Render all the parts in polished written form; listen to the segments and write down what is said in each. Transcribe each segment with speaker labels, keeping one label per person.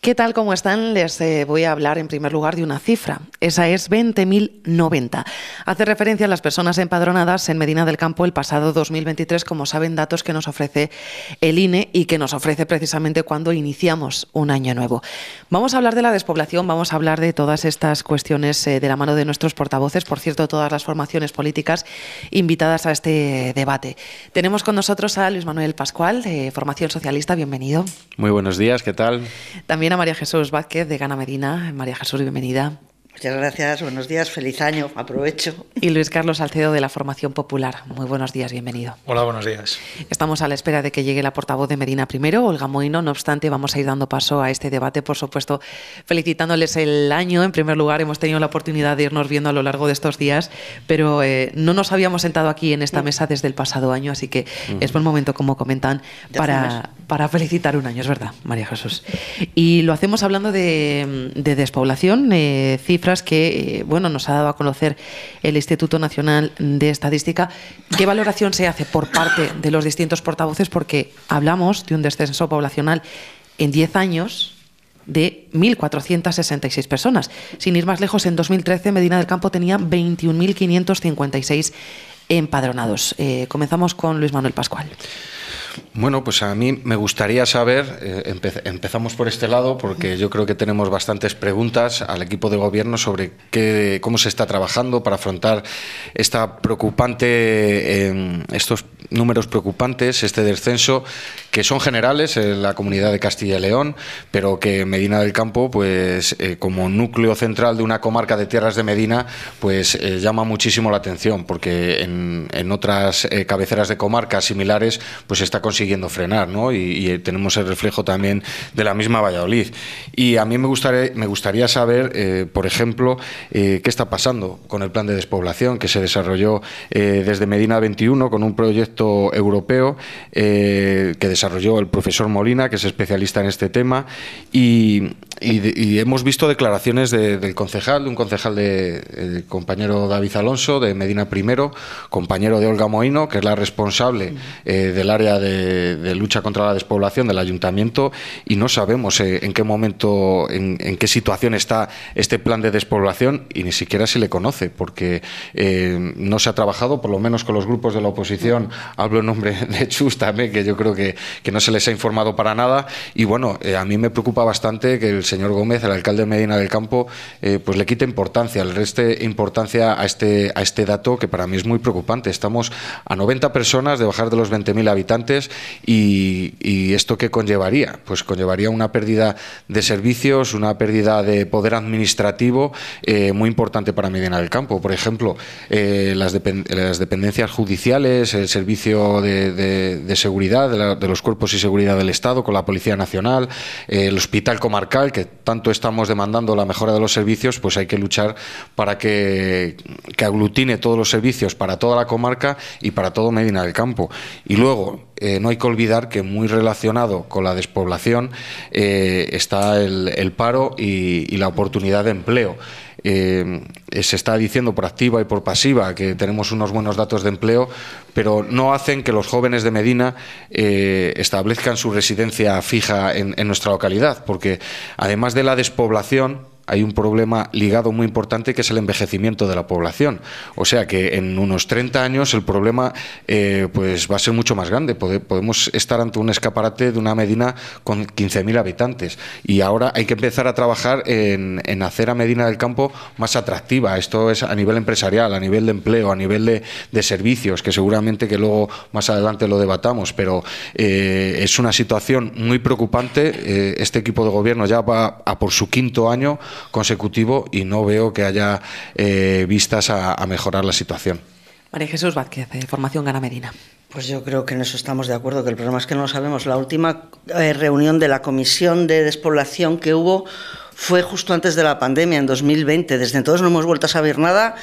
Speaker 1: ¿Qué tal? ¿Cómo están? Les voy a hablar en primer lugar de una cifra. Esa es 20.090. Hace referencia a las personas empadronadas en Medina del Campo el pasado 2023, como saben, datos que nos ofrece el INE y que nos ofrece precisamente cuando iniciamos un año nuevo. Vamos a hablar de la despoblación, vamos a hablar de todas estas cuestiones de la mano de nuestros portavoces, por cierto, todas las formaciones políticas invitadas a este debate. Tenemos con nosotros a Luis Manuel Pascual, de Formación Socialista, bienvenido.
Speaker 2: Muy buenos días, ¿qué tal?
Speaker 1: También a María Jesús Vázquez, de Gana Medina. María Jesús, bienvenida.
Speaker 3: Muchas gracias, buenos días, feliz año, aprovecho.
Speaker 1: Y Luis Carlos Salcedo, de la Formación Popular. Muy buenos días, bienvenido.
Speaker 4: Hola, buenos días.
Speaker 1: Estamos a la espera de que llegue la portavoz de Medina primero, Olga Mohino. No obstante, vamos a ir dando paso a este debate, por supuesto, felicitándoles el año. En primer lugar, hemos tenido la oportunidad de irnos viendo a lo largo de estos días, pero no nos habíamos sentado aquí en esta mesa desde el pasado año, así que es buen momento, como comentan, para felicitar un año, es verdad, María Jesús. Y lo hacemos hablando de despoblación, cifras que nos ha dado a conocer el Instituto Nacional de Estadística. ¿Qué valoración se hace por parte de los distintos portavoces? Porque hablamos de un descenso poblacional en 10 años de 1.466 personas. Sin ir más lejos, en 2013 Medina del Campo tenía 21.556 empadronados. Comenzamos con Luis Manuel Pascual.
Speaker 2: Bueno, pues a mí me gustaría saber, empezamos por este lado, porque yo creo que tenemos bastantes preguntas al equipo de gobierno sobre cómo se está trabajando para afrontar estos números preocupantes, este descenso, que son generales en la comunidad de Castilla y León, pero que Medina del Campo, pues como núcleo central de una comarca de Tierras de Medina, pues llama muchísimo la atención, porque en otras cabeceras de comarcas similares, pues está consiguiendo frenar, ¿no? Y tenemos el reflejo también de la misma Valladolid. Y a mí me gustaría saber, por ejemplo, qué está pasando con el plan de despoblación que se desarrolló desde Medina 21 con un proyecto europeo que desarrolló el profesor Molina, que es especialista en este tema, y hemos visto declaraciones de un concejal del compañero David Alonso, de Medina Primero, compañero de Olga Mohino, que es la responsable del área de lucha contra la despoblación del ayuntamiento, y no sabemos en qué momento, en qué situación está este plan de despoblación, y ni siquiera se le conoce, porque no se ha trabajado, por lo menos con los grupos de la oposición. Hablo en nombre de Chus también, que yo creo que no se les ha informado para nada. Y bueno, a mí me preocupa bastante que el señor Gómez, el alcalde de Medina del Campo, pues le quite importancia, le reste importancia a este dato, que para mí es muy preocupante. Estamos a 90 personas de bajar de los 20.000 habitantes, y ¿esto qué conllevaría? Pues conllevaría una pérdida de servicios, una pérdida de poder administrativo muy importante para Medina del Campo. Por ejemplo, las dependencias judiciales, el servicio de seguridad de los cuerpos y seguridad del Estado con la Policía Nacional, el hospital comarcal, que tanto estamos demandando la mejora de los servicios, pues hay que luchar para que aglutine todos los servicios para toda la comarca y para todo Medina del Campo. Y luego, no hay que olvidar que muy relacionado con la despoblación está el paro y la oportunidad de empleo. Se está diciendo por activa y por pasiva que tenemos unos buenos datos de empleo, pero no hacen que los jóvenes de Medina establezcan su residencia fija en nuestra localidad, porque además de la despoblación hay un problema ligado muy importante, que es el envejecimiento de la población. O sea que en unos 30 años el problema pues va a ser mucho más grande. Podemos estar ante un escaparate de una Medina con 15.000 habitantes. Y ahora hay que empezar a trabajar en hacer a Medina del Campo más atractiva. Esto es a nivel empresarial, a nivel de empleo, a nivel de servicios, que seguramente que luego más adelante lo debatamos. Pero es una situación muy preocupante. Este equipo de gobierno ya va a por su 5º año consecutivo y no veo que haya vistas a mejorar la situación.
Speaker 1: María Jesús Vázquez, de Formación Gana Medina.
Speaker 3: Pues yo creo que en eso estamos de acuerdo, que el problema es que no lo sabemos. La última reunión de la Comisión de Despoblación que hubo fue justo antes de la pandemia, en 2020. Desde entonces no hemos vuelto a saber nada.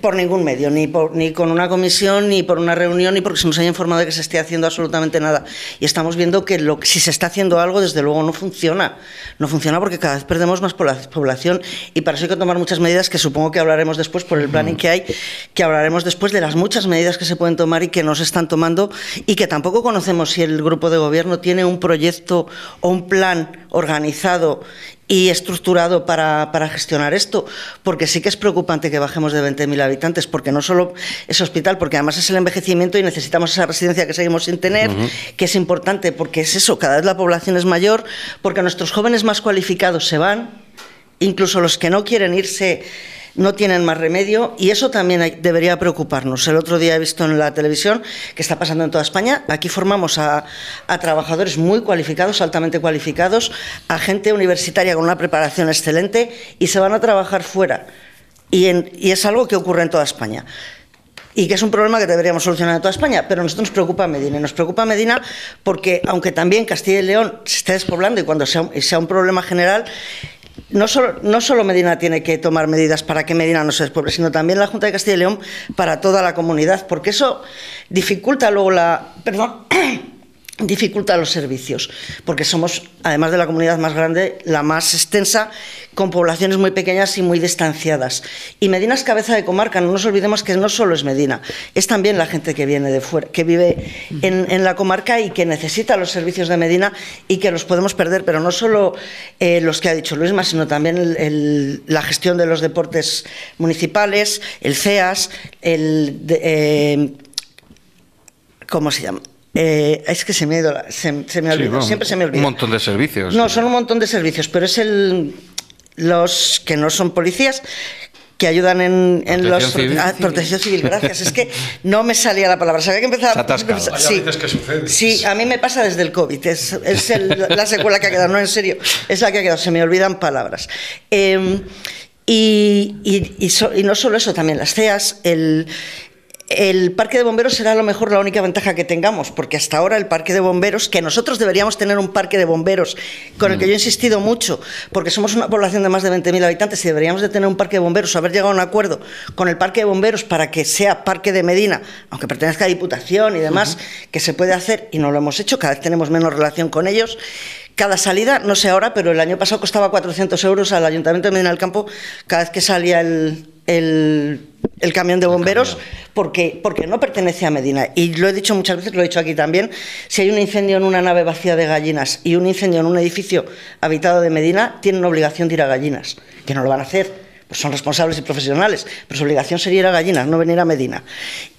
Speaker 3: por ningún medio, ni con una comisión, ni por una reunión, ni porque se nos haya informado de que se esté haciendo absolutamente nada. Y estamos viendo que si se está haciendo algo, desde luego no funciona. No funciona porque cada vez perdemos más población, y para eso hay que tomar muchas medidas que supongo que hablaremos después por el planning que hay, que hablaremos después de las muchas medidas que se pueden tomar y que no se están tomando, y que tampoco conocemos si el grupo de gobierno tiene un proyecto o un plan organizado y estructurado para gestionar esto, porque sí que es preocupante que bajemos de 20.000 habitantes, porque no solo es hospital, porque además es el envejecimiento y necesitamos esa residencia que seguimos sin tener, que es importante, porque es eso, cada vez la población es mayor, porque nuestros jóvenes más cualificados se van, incluso los que no quieren irse no tienen más remedio, y eso también debería preocuparnos. El otro día he visto en la televisión que está pasando en toda España. Aquí formamos a trabajadores muy cualificados, altamente cualificados, a gente universitaria con una preparación excelente, y se van a trabajar fuera. Y es algo que ocurre en toda España. Y que es un problema que deberíamos solucionar en toda España, pero a nosotros nos preocupa Medina. Y nos preocupa Medina porque, aunque también Castilla y León se esté despoblando, y cuando sea un problema general, no solo Medina tiene que tomar medidas para que Medina no se despueble, sino también la Junta de Castilla y León para toda la comunidad, porque eso dificulta luego dificulta los servicios, porque somos, además de la comunidad más grande, la más extensa, con poblaciones muy pequeñas y muy distanciadas. Y Medina es cabeza de comarca, no nos olvidemos que no solo es Medina, es también la gente que viene de fuera, que vive en la comarca y que necesita los servicios de Medina, y que los podemos perder, pero no solo los que ha dicho Luisma, sino también la gestión de los deportes municipales, el CEAS, ¿cómo se llama? Es que se me ha olvidado, siempre se me olvida.
Speaker 2: Un montón de servicios.
Speaker 3: No, son un montón de servicios, pero es los que no son policías, que ayudan en protección civil, gracias. Es que no me salía la palabra, sabía que empezaba.
Speaker 2: Se atascado.
Speaker 3: Sí,
Speaker 4: que sucede.
Speaker 3: Sí, a mí me pasa desde el COVID, es la secuela que ha quedado, no, en serio, es la que ha quedado, se me olvidan palabras. Y no solo eso, también las CEAS, el parque de bomberos será a lo mejor la única ventaja que tengamos, porque hasta ahora el parque de bomberos, que nosotros deberíamos tener un parque de bomberos, con el que yo he insistido mucho, porque somos una población de más de 20.000 habitantes y deberíamos de tener un parque de bomberos, haber llegado a un acuerdo con el parque de bomberos para que sea parque de Medina, aunque pertenezca a Diputación y demás, que se puede hacer, y no lo hemos hecho, cada vez tenemos menos relación con ellos. Cada salida, no sé ahora, pero el año pasado costaba 400 euros al Ayuntamiento de Medina del Campo cada vez que salía el camión de bomberos, porque no pertenece a Medina. Y lo he dicho muchas veces, lo he dicho aquí también, si hay un incendio en una nave vacía de gallinas y un incendio en un edificio habitado de Medina, tienen obligación de ir a Gallinas, que no lo van a hacer, pues son responsables y profesionales, pero su obligación sería ir a Gallinas, no venir a Medina.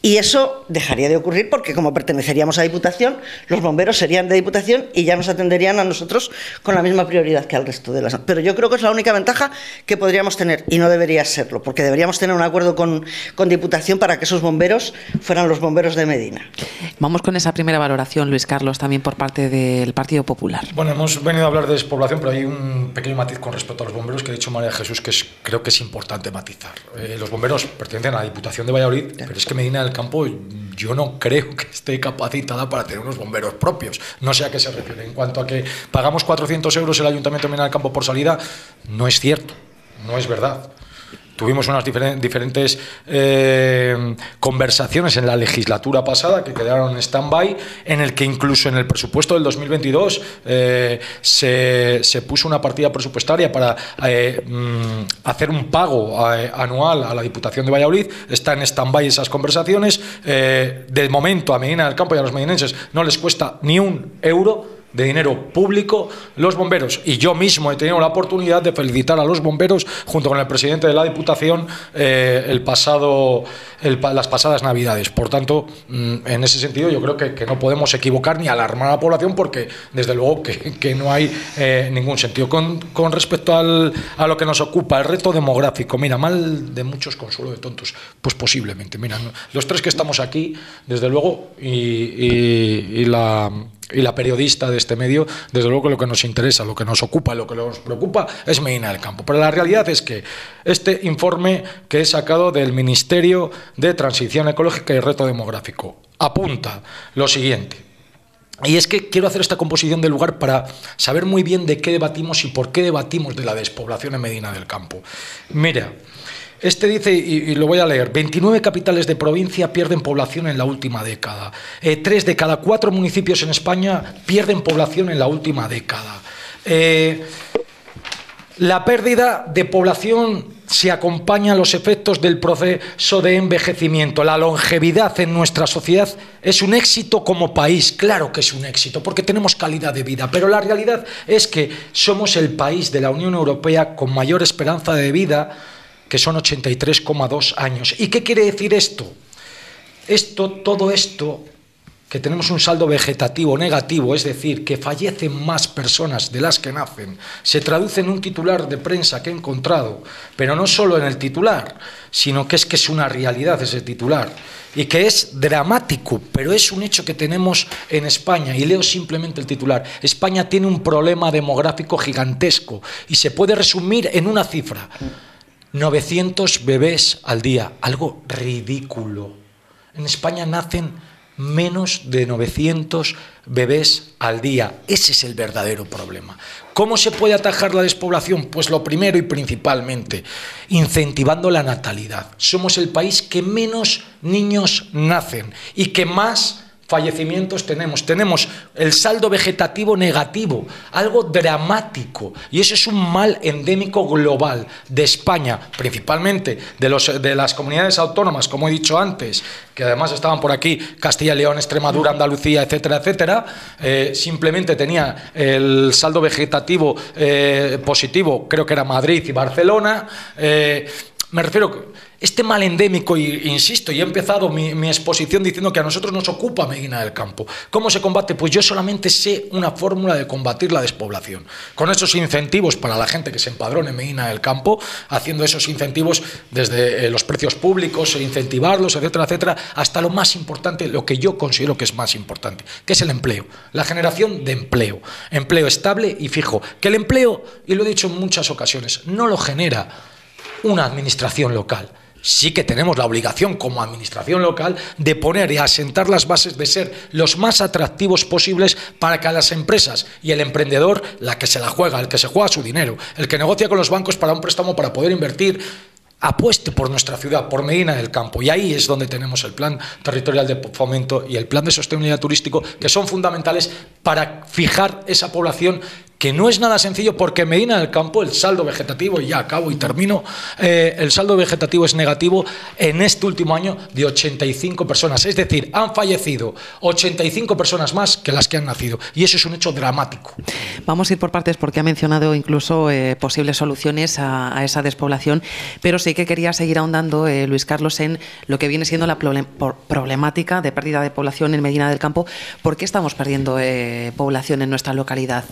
Speaker 3: Y eso dejaría de ocurrir, porque como perteneceríamos a Diputación, los bomberos serían de Diputación y ya nos atenderían a nosotros con la misma prioridad que al resto de las. Pero yo creo que es la única ventaja que podríamos tener, y no debería serlo, porque deberíamos tener un acuerdo con Diputación para que esos bomberos fueran los bomberos de Medina.
Speaker 1: Vamos con esa primera valoración, Luis Carlos, también por parte del Partido Popular.
Speaker 4: Bueno, hemos venido a hablar de despoblación, pero hay un pequeño matiz con respecto a los bomberos que ha dicho María Jesús, que creo que es importante matizar. Los bomberos pertenecen a la Diputación de Valladolid, pero es que Medina del Campo yo no creo que esté capacitada para tener unos bomberos propios. No sé a qué se refiere. En cuanto a que pagamos 400 euros el Ayuntamiento de Medina del Campo por salida, no es cierto, no es verdad. Tuvimos unas diferentes conversaciones en la legislatura pasada que quedaron en stand-by, en el que incluso en el presupuesto del 2022 se puso una partida presupuestaria para hacer un pago anual a la Diputación de Valladolid. Está en stand-by esas conversaciones. De momento a Medina del Campo y a los medinenses no les cuesta ni un euro de dinero público los bomberos, y yo mismo he tenido la oportunidad de felicitar a los bomberos junto con el presidente de la Diputación las pasadas Navidades. Por tanto, en ese sentido yo creo que no podemos equivocar ni alarmar a la población, porque desde luego que no hay ningún sentido. Con respecto a lo que nos ocupa, el reto demográfico, mira, mal de muchos, consuelo de tontos, pues posiblemente, mira, los tres que estamos aquí, desde luego, y la periodista de este medio, desde luego que lo que nos interesa, lo que nos ocupa, lo que nos preocupa es Medina del Campo. Pero la realidad es que este informe que he sacado del Ministerio de Transición Ecológica y Reto Demográfico apunta lo siguiente. Y es que quiero hacer esta composición del lugar para saber muy bien de qué debatimos y por qué debatimos de la despoblación en Medina del Campo. Mira, Este dice, y lo voy a leer, 29 capitales de provincia pierden población en la última década. 3 de cada 4 municipios en España pierden población en la última década. La pérdida de población se acompaña a los efectos del proceso de envejecimiento. La longevidad en nuestra sociedad es un éxito como país. Claro que es un éxito, porque tenemos calidad de vida, pero la realidad es que somos el país de la Unión Europea con mayor esperanza de vida, que son 83,2 años. ¿Y qué quiere decir esto? Todo esto, que tenemos un saldo vegetativo negativo, es decir, que fallecen más personas de las que nacen, se traduce en un titular de prensa que he encontrado, pero no solo en el titular, sino que es una realidad ese titular, y que es dramático, pero es un hecho que tenemos en España, y leo simplemente el titular. España tiene un problema demográfico gigantesco, y se puede resumir en una cifra: 900 bebés al día, algo ridículo. En España nacen menos de 900 bebés al día. Ese es el verdadero problema. ¿Cómo se puede atajar la despoblación? Pues lo primero y principalmente, incentivando la natalidad. Somos el país que menos niños nacen y que más fallecimientos tenemos. Tenemos el saldo vegetativo negativo, algo dramático, y eso es un mal endémico global de España, principalmente de las comunidades autónomas, como he dicho antes, que además estaban por aquí, Castilla y León, Extremadura, Andalucía, etcétera, etcétera. Simplemente tenía el saldo vegetativo positivo, creo que era Madrid y Barcelona. Me refiero, este mal endémico, y insisto, y he empezado mi exposición diciendo que a nosotros nos ocupa Medina del Campo. ¿Cómo se combate? Pues yo solamente sé una fórmula de combatir la despoblación. Con esos incentivos para la gente que se empadrone en Medina del Campo, haciendo esos incentivos desde los precios públicos, incentivarlos, etcétera, etcétera, hasta lo más importante, lo que yo considero que es más importante, que es el empleo, la generación de empleo. Empleo estable y fijo. Que el empleo, y lo he dicho en muchas ocasiones, no lo genera una administración local. Sí que tenemos la obligación como administración local de poner y asentar las bases de ser los más atractivos posibles para que las empresas y el emprendedor, la que se la juega, el que se juega su dinero, el que negocia con los bancos para un préstamo para poder invertir, apueste por nuestra ciudad, por Medina del Campo. Y ahí es donde tenemos el plan territorial de fomento y el plan de sostenibilidad turístico, que son fundamentales para fijar esa población, que no es nada sencillo, porque en Medina del Campo el saldo vegetativo, y ya acabo y termino, el saldo vegetativo es negativo en este último año de 85 personas. Es decir, han fallecido 85 personas más que las que han nacido. Y eso es un hecho dramático.
Speaker 1: Vamos a ir por partes, porque ha mencionado incluso posibles soluciones a esa despoblación, pero sí que quería seguir ahondando, Luis Carlos, en lo que viene siendo la problemática de pérdida de población en Medina del Campo. ¿Por qué estamos perdiendo población en nuestra localidad?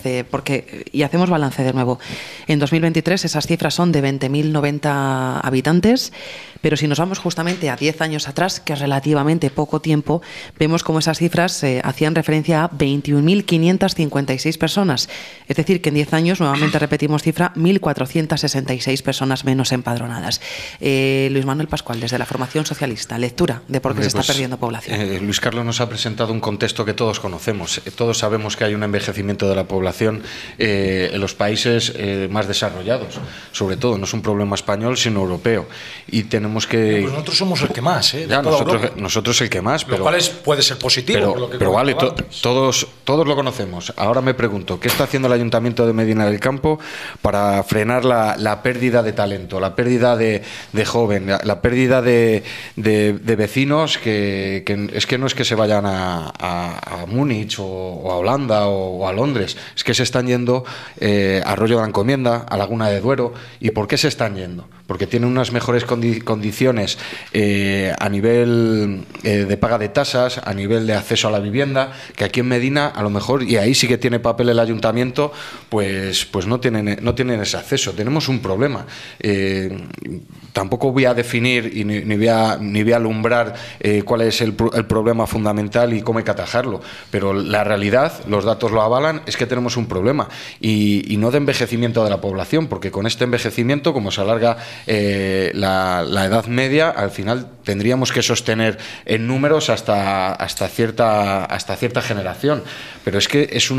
Speaker 1: Y hacemos balance de nuevo. En 2023 esas cifras son de 20.090 habitantes, pero si nos vamos justamente a 10 años atrás, que es relativamente poco tiempo, vemos como esas cifras hacían referencia a 21.556 personas. Es decir, que en 10 años, nuevamente repetimos cifra, 1.466 personas menos empadronadas. Luis Manuel Pascual, desde la formación socialista, lectura de por qué se está perdiendo población.
Speaker 2: Luis Carlos nos ha presentado un contexto que todos conocemos. Todos sabemos que hay un envejecimiento de la población en los países más desarrollados, sobre todo. No es un problema español, sino europeo. Y tenemos que...
Speaker 4: Pues nosotros somos el que más,
Speaker 2: ya, nosotros el que más.
Speaker 4: Lo cual puede ser positivo.
Speaker 2: Pero vale, todos lo conocemos. Ahora me pregunto, ¿qué está haciendo el Ayuntamiento de Medina del Campo para frenar la pérdida de talento, la pérdida de joven, la pérdida de vecinos que es que no es que se vayan a Múnich o a Holanda o a Londres, es que se están yendo a Arroyo de la Encomienda, a Laguna de Duero? ¿Y por qué se están yendo? Porque tienen unas mejores condiciones a nivel de paga de tasas, a nivel de acceso a la vivienda, que aquí en Medina a lo mejor, y ahí sí que tiene papel el ayuntamiento, pues no tienen ese acceso. Tenemos un problema. Tampoco voy a definir y ni voy a alumbrar cuál es el problema fundamental y cómo hay que atajarlo, pero la realidad, los datos lo avalan, es que tenemos un problema, y no de envejecimiento de la población, porque con este envejecimiento, como se alarga la edad media, al final tendríamos que sostener en números hasta cierta generación. Pero es que es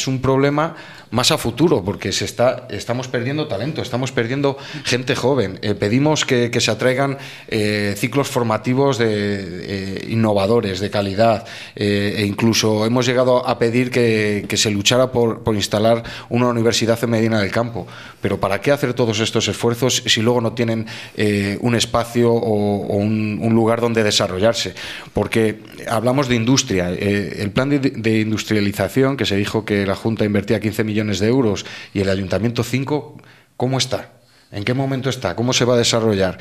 Speaker 2: un problema más a futuro, porque estamos perdiendo talento, estamos perdiendo gente joven. Pedimos que se atraigan ciclos formativos innovadores, de calidad, e incluso hemos llegado a pedir que se luchara por instalar una universidad en Medina del Campo. Pero ¿para qué hacer todos estos esfuerzos si luego no tienen un espacio o un lugar donde desarrollarse? Porque hablamos de industria. El plan de industrialización, que se dijo que la Junta invertía 15 millones de euros y el Ayuntamiento 5, ¿cómo está? ¿En qué momento está? ¿Cómo se va a desarrollar?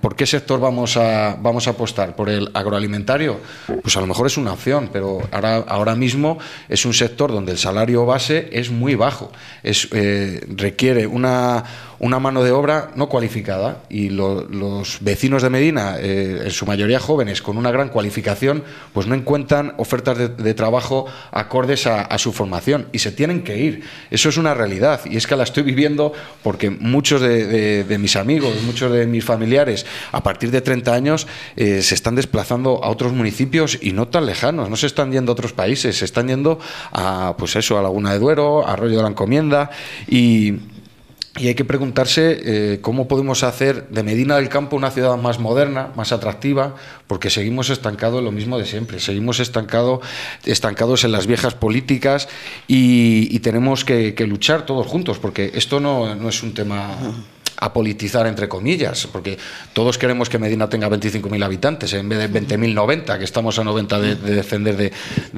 Speaker 2: ¿Por qué sector vamos a apostar? ¿Por el agroalimentario? Pues a lo mejor es una opción, pero ahora mismo es un sector donde el salario base es muy bajo. Requiere una mano de obra no cualificada, y los vecinos de Medina, en su mayoría jóvenes, con una gran cualificación, pues no encuentran ofertas de trabajo acordes a su formación, y se tienen que ir. Eso es una realidad, y es que la estoy viviendo porque muchos de mis amigos, muchos de mis familiares, a partir de 30 años, se están desplazando a otros municipios y no tan lejanos, no se están yendo a otros países, se están yendo a Laguna de Duero, a Arroyo de la Encomienda, y hay que preguntarse cómo podemos hacer de Medina del Campo una ciudad más moderna, más atractiva, porque seguimos estancados en lo mismo de siempre, seguimos estancados en las viejas políticas, y tenemos que luchar todos juntos, porque esto no es un tema a politizar, entre comillas, porque todos queremos que Medina tenga 25.000 habitantes en vez de 20.090, que estamos a 90 de descender de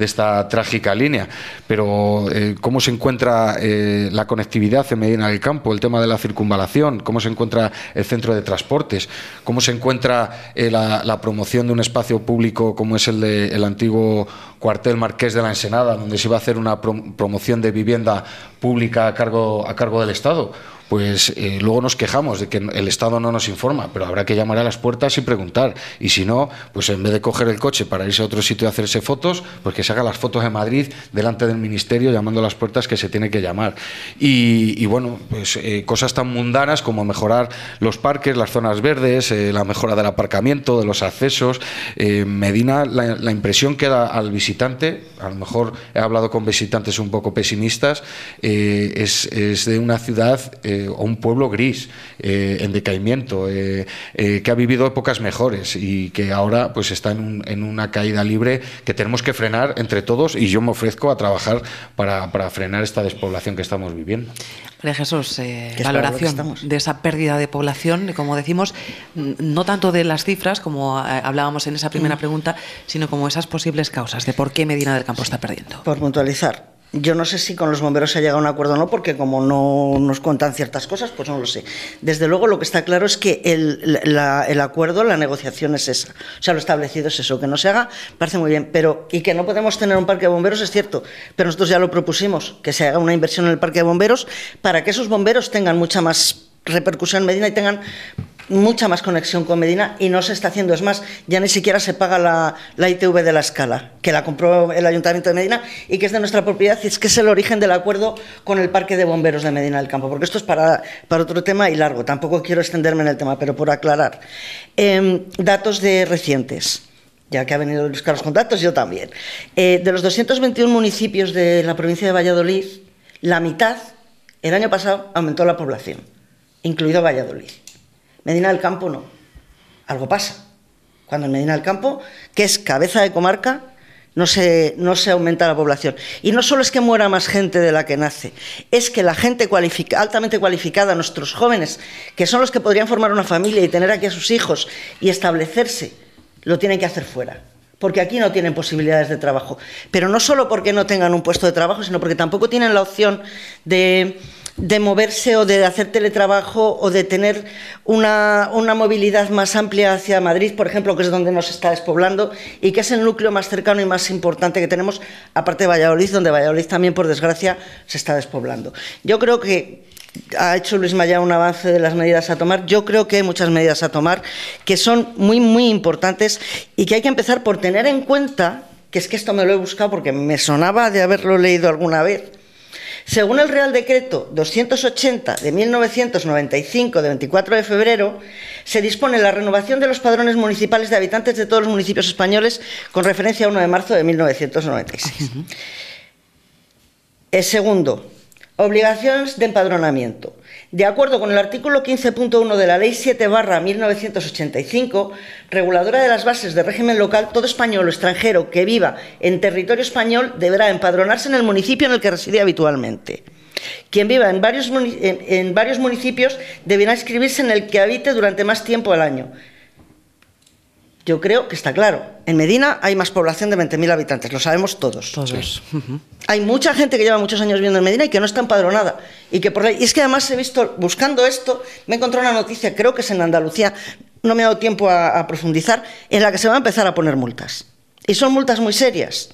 Speaker 2: esta trágica línea. Pero ¿cómo se encuentra la conectividad en Medina del Campo, el tema de la circunvalación? ¿Cómo se encuentra el centro de transportes? ¿Cómo se encuentra la promoción de un espacio público como es el antiguo cuartel Marqués de la Ensenada, donde se iba a hacer una promoción de vivienda pública a cargo del Estado? Pues luego nos quejamos de que el Estado no nos informa, pero habrá que llamar a las puertas y preguntar. Y si no, pues en vez de coger el coche para irse a otro sitio a hacerse fotos, pues que se hagan las fotos en Madrid delante del Ministerio, llamando a las puertas que se tiene que llamar. Y bueno, pues cosas tan mundanas como mejorar los parques, las zonas verdes, la mejora del aparcamiento, de los accesos. Medina, la impresión que da al visitante, a lo mejor he hablado con visitantes un poco pesimistas, es de una ciudad o un pueblo gris, en decaimiento, que ha vivido épocas mejores y que ahora pues está en una caída libre que tenemos que frenar entre todos, y yo me ofrezco a trabajar para frenar esta despoblación que estamos viviendo.
Speaker 1: María Jesús, valoración de esa pérdida de población, como decimos, no tanto de las cifras, como hablábamos en esa primera pregunta, sino como esas posibles causas de por qué Medina del Campo está perdiendo.
Speaker 3: Por puntualizar, yo no sé si con los bomberos se ha llegado a un acuerdo o no, porque como no nos cuentan ciertas cosas, pues no lo sé. Desde luego lo que está claro es que el acuerdo, la negociación es esa. O sea, lo establecido es eso, que no se haga, parece muy bien. Y que no podemos tener un parque de bomberos es cierto, pero nosotros ya lo propusimos, que se haga una inversión en el parque de bomberos para que esos bomberos tengan mucha más repercusión en Medina y tengan mucha más conexión con Medina, y no se está haciendo. Es más, ya ni siquiera se paga la ITV de la Escala, que la compró el Ayuntamiento de Medina y que es de nuestra propiedad, y es que es el origen del acuerdo con el Parque de Bomberos de Medina del Campo, porque esto es para otro tema y largo, tampoco quiero extenderme en el tema, pero por aclarar. Datos recientes, ya que ha venido Luis Carlos con datos, yo también. De los 221 municipios de la provincia de Valladolid, la mitad, el año pasado, aumentó la población, incluido Valladolid. Medina del Campo no. Algo pasa. Cuando en Medina del Campo, que es cabeza de comarca, no se aumenta la población. Y no solo es que muera más gente de la que nace, es que la gente altamente cualificada, nuestros jóvenes, que son los que podrían formar una familia y tener aquí a sus hijos y establecerse, lo tienen que hacer fuera, porque aquí no tienen posibilidades de trabajo. Pero no solo porque no tengan un puesto de trabajo, sino porque tampoco tienen la opción de moverse o de hacer teletrabajo o de tener una movilidad más amplia hacia Madrid, por ejemplo, que es donde nos está despoblando y que es el núcleo más cercano y más importante que tenemos, aparte de Valladolid, donde Valladolid también, por desgracia, se está despoblando. Yo creo que ha hecho Luis Maya un avance de las medidas a tomar. Yo creo que hay muchas medidas a tomar que son muy, muy importantes y que hay que empezar por tener en cuenta, que es que esto me lo he buscado porque me sonaba de haberlo leído alguna vez. Según el Real Decreto 280 de 1995, de 24 de febrero, se dispone la renovación de los padrones municipales de habitantes de todos los municipios españoles con referencia a 1 de marzo de 1996. Segundo, obligaciones de empadronamiento. De acuerdo con el artículo 15.1 de la Ley 7/1985, reguladora de las bases de régimen local, todo español o extranjero que viva en territorio español deberá empadronarse en el municipio en el que reside habitualmente. Quien viva en varios municipios deberá inscribirse en el que habite durante más tiempo al año. Yo creo que está claro. En Medina hay más población de 20.000 habitantes, lo sabemos todos.
Speaker 1: Todos.
Speaker 3: Hay mucha gente que lleva muchos años viviendo en Medina y que no está empadronada. Y es que además he visto, buscando esto, me he encontrado una noticia, creo que es en Andalucía, no me ha dado tiempo a profundizar, en la que se va a empezar a poner multas. Y son multas muy serias,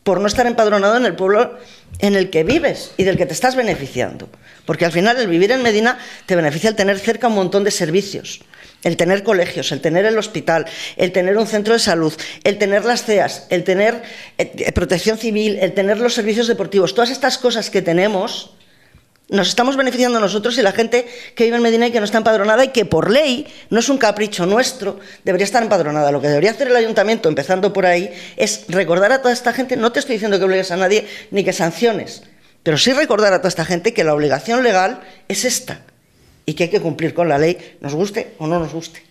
Speaker 3: por no estar empadronado en el pueblo en el que vives y del que te estás beneficiando. Porque al final el vivir en Medina te beneficia el tener cerca un montón de servicios. El tener colegios, el tener el hospital, el tener un centro de salud, el tener las CEAS, el tener protección civil, el tener los servicios deportivos. Todas estas cosas que tenemos, nos estamos beneficiando nosotros y la gente que vive en Medina y que no está empadronada y que por ley, no es un capricho nuestro, debería estar empadronada. Lo que debería hacer el ayuntamiento, empezando por ahí, es recordar a toda esta gente, no te estoy diciendo que obligues a nadie ni que sanciones, pero sí recordar a toda esta gente que la obligación legal es esta. Y que hay que cumplir con la ley, nos guste o no nos guste.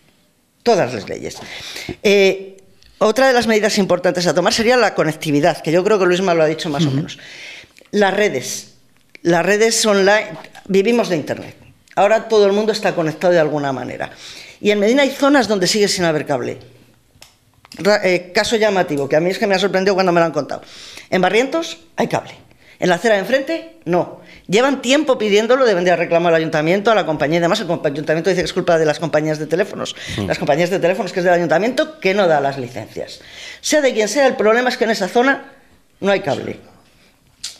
Speaker 3: Todas las leyes. Otra de las medidas importantes a tomar sería la conectividad, que yo creo que Luisma lo ha dicho más o menos. Las redes online, vivimos de Internet. Ahora todo el mundo está conectado de alguna manera. Y en Medina hay zonas donde sigue sin haber cable. Caso llamativo, que a mí es que me ha sorprendido cuando me lo han contado. En Barrientos hay cable. En la acera de enfrente, no. Llevan tiempo pidiéndolo, deben de reclamar al ayuntamiento, a la compañía y demás. El ayuntamiento dice que es culpa de las compañías de teléfonos. Las compañías de teléfonos, que es del ayuntamiento, que no da las licencias. Sea de quien sea, el problema es que en esa zona no hay cable.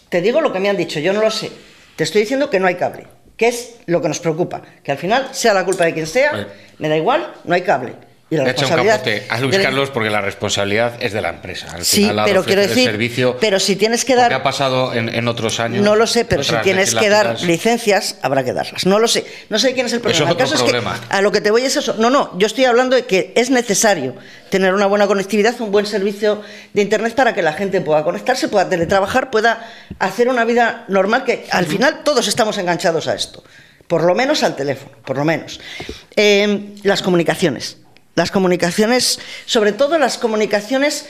Speaker 3: Te digo lo que me han dicho, yo no lo sé. Te estoy diciendo que no hay cable, que es lo que nos preocupa. Que al final, sea la culpa de quien sea, me da igual, no hay cable. Y la responsabilidad
Speaker 2: un capote a Luis Carlos porque la responsabilidad es de la empresa. Al
Speaker 3: sí,
Speaker 2: final,
Speaker 3: pero quiero decir,
Speaker 2: servicio,
Speaker 3: pero si tienes que dar...
Speaker 2: ¿qué ha pasado en otros años?
Speaker 3: No lo sé, pero si tienes que dar licencias, habrá que darlas. No lo sé. No sé quién es el problema.
Speaker 2: El caso es que
Speaker 3: a lo que te voy es eso. No, yo estoy hablando de que es necesario tener una buena conectividad, un buen servicio de Internet para que la gente pueda conectarse, pueda teletrabajar, pueda hacer una vida normal, que al final todos estamos enganchados a esto. Por lo menos al teléfono, por lo menos. Las comunicaciones. Las comunicaciones, sobre todo las comunicaciones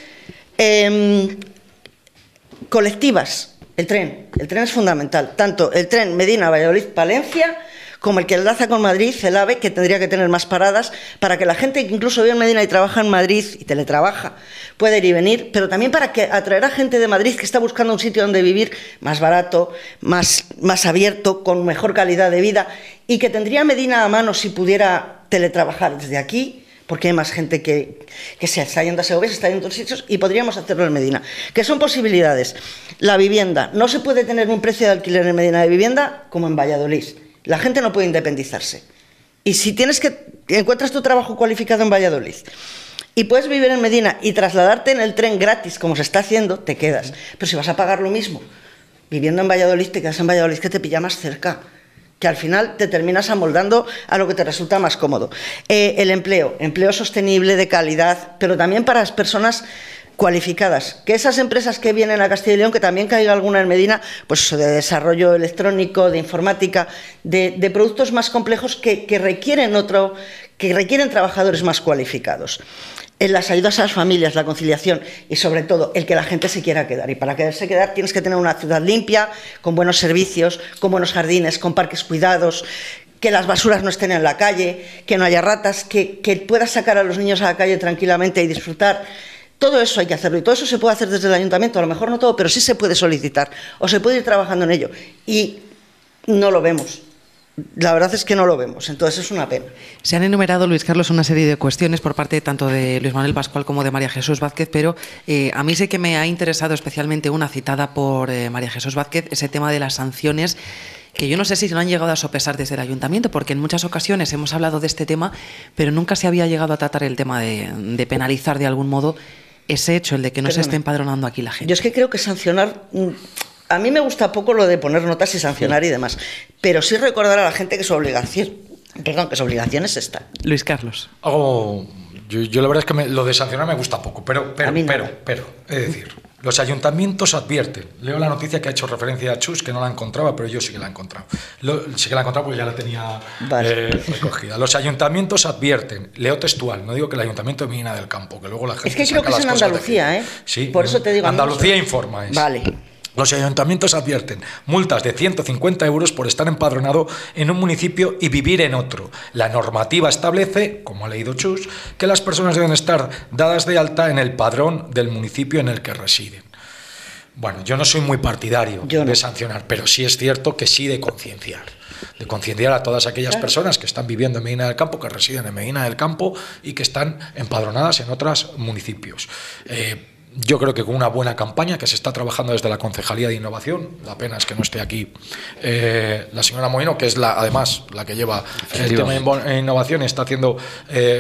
Speaker 3: colectivas. El tren es fundamental. Tanto el tren Medina-Valladolid-Palencia como el que enlaza con Madrid, el AVE, que tendría que tener más paradas para que la gente que incluso vive en Medina y trabaja en Madrid y teletrabaja pueda ir y venir, pero también para que atraer a gente de Madrid que está buscando un sitio donde vivir más barato, más abierto, con mejor calidad de vida, y que tendría Medina a mano si pudiera teletrabajar desde aquí, porque hay más gente que se está yendo a Segovia, se está yendo a otros sitios, y podríamos hacerlo en Medina. ¿Qué son posibilidades? La vivienda. No se puede tener un precio de alquiler en Medina de vivienda como en Valladolid. La gente no puede independizarse. Y si encuentras tu trabajo cualificado en Valladolid y puedes vivir en Medina y trasladarte en el tren gratis, como se está haciendo, te quedas. Pero si vas a pagar lo mismo viviendo en Valladolid, te quedas en Valladolid, que te pilla más cerca, que al final te terminas amoldando a lo que te resulta más cómodo. El empleo sostenible, de calidad, pero también para las personas cualificadas, que esas empresas que vienen a Castilla y León, que también caiga alguna en Medina, pues de desarrollo electrónico, de informática, de productos más complejos que requieren trabajadores más cualificados. En las ayudas a las familias, la conciliación y sobre todo el que la gente se quiera quedar. Y para quererse quedar tienes que tener una ciudad limpia, con buenos servicios, con buenos jardines, con parques cuidados, que las basuras no estén en la calle, que no haya ratas, que puedas sacar a los niños a la calle tranquilamente y disfrutar. Todo eso hay que hacerlo y todo eso se puede hacer desde el ayuntamiento, a lo mejor no todo, pero sí se puede solicitar o se puede ir trabajando en ello. Y no lo vemos. La verdad es que no lo vemos, entonces es una pena.
Speaker 1: Se han enumerado, Luis Carlos, una serie de cuestiones por parte tanto de Luis Manuel Pascual como de María Jesús Vázquez, pero a mí sí que me ha interesado especialmente una citada por María Jesús Vázquez, ese tema de las sanciones, que yo no sé si no han llegado a sopesar desde el ayuntamiento, porque en muchas ocasiones hemos hablado de este tema, pero nunca se había llegado a tratar el tema de penalizar de algún modo ese hecho, el de que no se esté empadronando aquí la gente.
Speaker 3: Yo es que creo que sancionar A mí me gusta poco lo de poner notas y sancionar y demás, pero sí recordar a la gente que su obligación es esta.
Speaker 1: Luis Carlos.
Speaker 4: Yo la verdad es que lo de sancionar me gusta poco, pero, es decir, los ayuntamientos advierten. Leo la noticia que ha hecho referencia a Chus, que no la encontraba, pero yo sí que la he encontrado. Sí que la he encontrado porque ya la tenía recogida. Los ayuntamientos advierten, leo textual, no digo que el ayuntamiento de Medina del Campo, que luego la gente...
Speaker 3: Es que creo que es en Andalucía,
Speaker 4: Sí,
Speaker 3: por eso te digo...
Speaker 4: Andalucía informa.
Speaker 3: Vale.
Speaker 4: Los ayuntamientos advierten multas de 150 euros por estar empadronado en un municipio y vivir en otro. La normativa establece, como ha leído Chus, que las personas deben estar dadas de alta en el padrón del municipio en el que residen. Bueno, yo no soy muy partidario de sancionar, pero sí es cierto que sí de concienciar. De concienciar a todas aquellas personas que están viviendo en Medina del Campo, que residen en Medina del Campo y que están empadronadas en otros municipios. Yo creo que con una buena campaña que se está trabajando desde la Concejalía de Innovación, la pena es que no esté aquí la señora Moino, que es además la que lleva el tema de innovación y está haciendo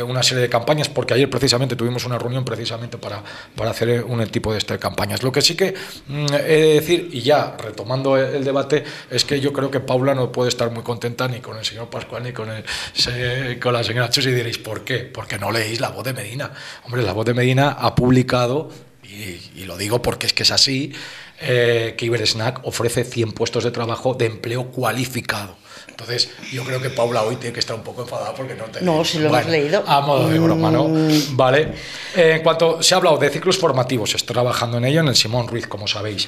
Speaker 4: una serie de campañas, porque ayer precisamente tuvimos una reunión precisamente para hacer un tipo de campañas. Lo que sí que he de decir, y ya retomando el debate, es que yo creo que Paula no puede estar muy contenta ni con el señor Pascual ni con la señora Chus, y diréis, ¿por qué? Porque no leéis La Voz de Medina. Hombre, La Voz de Medina ha publicado, y lo digo porque es que es así, que Ibersnac ofrece 100 puestos de trabajo de empleo cualificado. Entonces, yo creo que Paula hoy tiene que estar un poco enfadada porque no te...
Speaker 3: No, si lo hemos leído.
Speaker 4: A modo de broma, ¿no? Vale. En cuanto se ha hablado de ciclos formativos, se está trabajando en ello en el Simón Ruiz, como sabéis.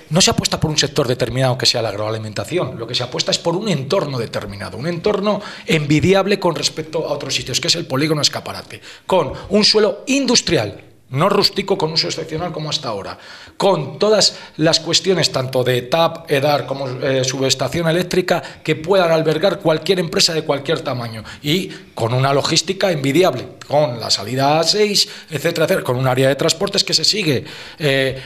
Speaker 4: No se apuesta por un sector determinado que sea la agroalimentación. Lo que se apuesta es por un entorno determinado, un entorno envidiable con respecto a otros sitios, que es el polígono Escaparate, con un suelo industrial, no rústico con uso excepcional como hasta ahora, con todas las cuestiones tanto de TAP, EDAR como subestación eléctrica que puedan albergar cualquier empresa de cualquier tamaño y con una logística envidiable, con la salida A6, etcétera, etcétera, con un área de transportes que se sigue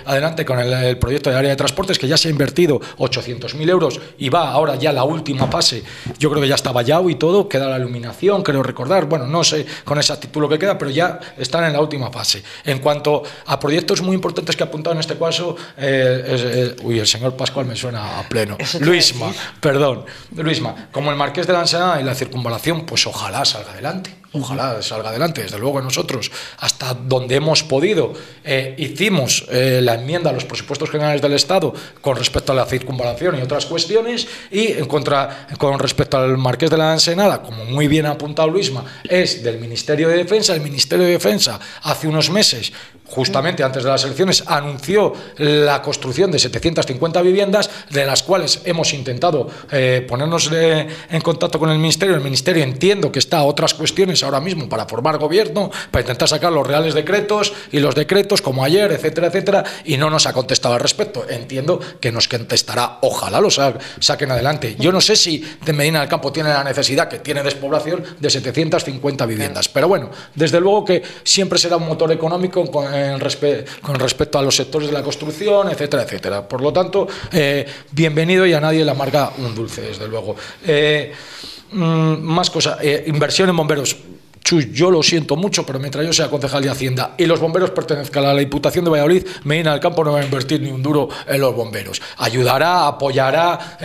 Speaker 4: adelante con el proyecto de área de transportes, que ya se ha invertido 800.000 euros y va ahora ya la última fase. Yo creo que ya está vallado y todo, queda la iluminación, creo recordar, bueno, no sé con exactitud lo que queda, pero ya están en la última fase. En cuanto a proyectos muy importantes que ha apuntado en este caso, el señor Pascual me suena a pleno. Luisma, como el Marqués de la Ensenada y la circunvalación, pues ojalá salga adelante. Ojalá salga adelante. Desde luego nosotros, hasta donde hemos podido, hicimos la enmienda a los presupuestos generales del Estado con respecto a la circunvalación y otras cuestiones, y con respecto al Marqués de la Ensenada, como muy bien ha apuntado Luisma, es del Ministerio de Defensa. El Ministerio de Defensa hace unos meses, justamente antes de las elecciones, anunció la construcción de 750 viviendas, de las cuales hemos intentado ponernos en contacto con el Ministerio. El Ministerio, entiendo que está a otras cuestiones ahora mismo para formar gobierno, para intentar sacar los reales decretos y los decretos como ayer, etcétera, etcétera, y no nos ha contestado al respecto. Entiendo que nos contestará, ojalá lo saquen adelante. Yo no sé si de Medina del Campo tiene la necesidad que tiene despoblación de 750 viviendas, pero bueno, desde luego que siempre será un motor económico con respecto a los sectores de la construcción, etcétera, etcétera. Por lo tanto, bienvenido, y a nadie le amarga un dulce, desde luego. Más cosas, inversión en bomberos. Chus, yo lo siento mucho, pero mientras yo sea concejal de Hacienda y los bomberos pertenezcan a la Diputación de Valladolid, Medina del Campo no va a invertir ni un duro en los bomberos. Ayudará, apoyará,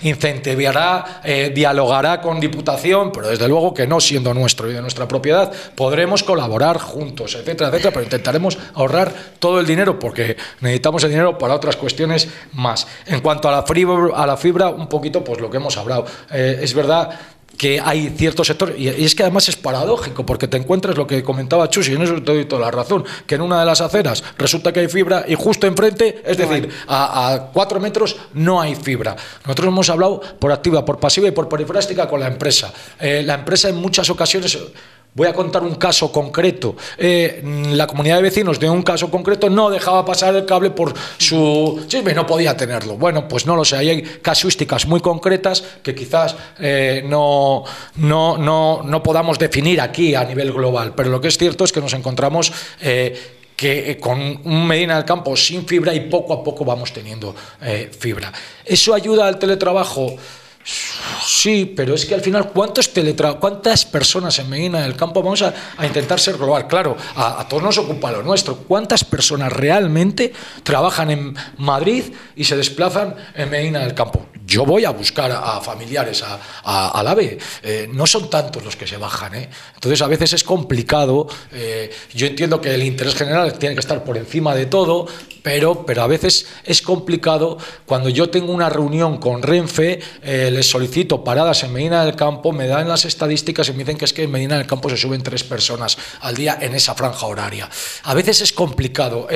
Speaker 4: incentivará, dialogará con Diputación, pero desde luego que no, siendo nuestro y de nuestra propiedad, podremos colaborar juntos, etcétera, etcétera, pero intentaremos ahorrar todo el dinero porque necesitamos el dinero para otras cuestiones más. En cuanto a la fibra, un poquito pues lo que hemos hablado. Es verdad que hay ciertos sectores, y es que además es paradójico, porque te encuentras lo que comentaba Chus, y en eso te doy toda la razón, que en una de las aceras resulta que hay fibra y justo enfrente, es decir, a 4 metros no hay fibra. Nosotros hemos hablado por activa, por pasiva y por perifrástica con la empresa. La empresa en muchas ocasiones... Voy a contar un caso concreto. La comunidad de vecinos de un caso concreto no dejaba pasar el cable por su... Sí, no podía tenerlo. Bueno, pues no lo sé. Ahí hay casuísticas muy concretas que quizás no podamos definir aquí a nivel global. Pero lo que es cierto es que nos encontramos... que con un Medina del Campo sin fibra, y poco a poco vamos teniendo fibra. ¿Eso ayuda al teletrabajo? Sí, pero es que al final, ¿cuántas personas en Medina del Campo? Vamos a intentar ser global. Claro, a todos nos ocupa lo nuestro. ¿Cuántas personas realmente trabajan en Madrid y se desplazan en Medina del Campo? Yo voy a buscar a familiares al AVE. No son tantos los que se bajan, ¿eh? Entonces, a veces es complicado. Yo entiendo que el interés general tiene que estar por encima de todo, pero a veces es complicado. Cuando yo tengo una reunión con Renfe, les solicito paradas en Medina del Campo, me dan las estadísticas y me dicen que es que en Medina del Campo se suben 3 personas al día en esa franja horaria. A veces es complicado.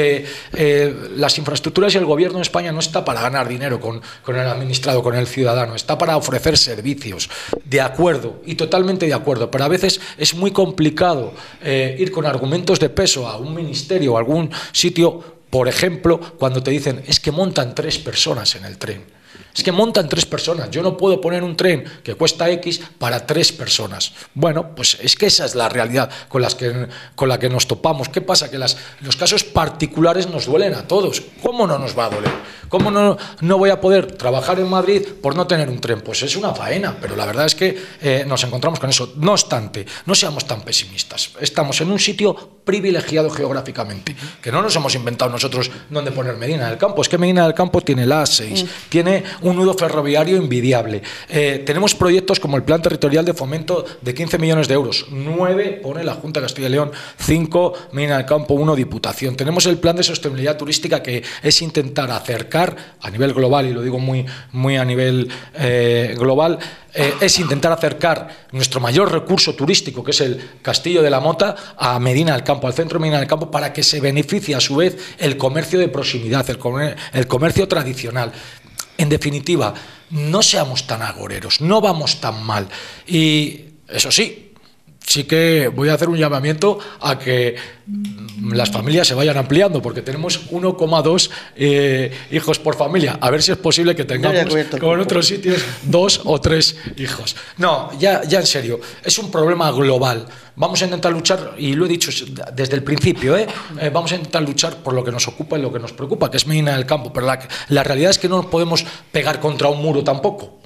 Speaker 4: Las infraestructuras y el gobierno de España no está para ganar dinero con el administrado, con el ciudadano, está para ofrecer servicios. De acuerdo, y totalmente de acuerdo, pero a veces es muy complicado ir con argumentos de peso a un ministerio o a algún sitio, por ejemplo, cuando te dicen es que montan 3 personas en el tren. Es que montan 3 personas. Yo no puedo poner un tren que cuesta X para 3 personas. Bueno, pues es que esa es la realidad con la que nos topamos. ¿Qué pasa? Que los casos particulares nos duelen a todos. ¿Cómo no nos va a doler? ¿Cómo no voy a poder trabajar en Madrid por no tener un tren? Pues es una faena, pero la verdad es que nos encontramos con eso. No obstante, no seamos tan pesimistas. Estamos en un sitio privilegiado geográficamente, que no nos hemos inventado nosotros dónde poner Medina del Campo. Es que Medina del Campo tiene la A6, tiene un nudo ferroviario envidiable. Tenemos proyectos como el Plan Territorial de Fomento de 15 millones de euros. 9 pone la Junta de Castilla y León, 5 Medina del Campo, 1 Diputación. Tenemos el Plan de Sostenibilidad Turística, que es intentar acercar a nivel global, y lo digo muy a nivel global, es intentar acercar nuestro mayor recurso turístico, que es el Castillo de la Mota, a Medina del Campo, al centro de Medina del Campo, para que se beneficie a su vez el comercio de proximidad, el comercio tradicional. En definitiva, no seamos tan agoreros, no vamos tan mal. Y eso sí que voy a hacer un llamamiento a que las familias se vayan ampliando, porque tenemos 1,2 hijos por familia. A ver si es posible que tengamos, como en otros sitios, 2 o 3 hijos. No, ya en serio, es un problema global. Vamos a intentar luchar, y lo he dicho desde el principio, vamos a intentar luchar por lo que nos ocupa y lo que nos preocupa, que es Medina del Campo, pero la realidad es que no nos podemos pegar contra un muro tampoco.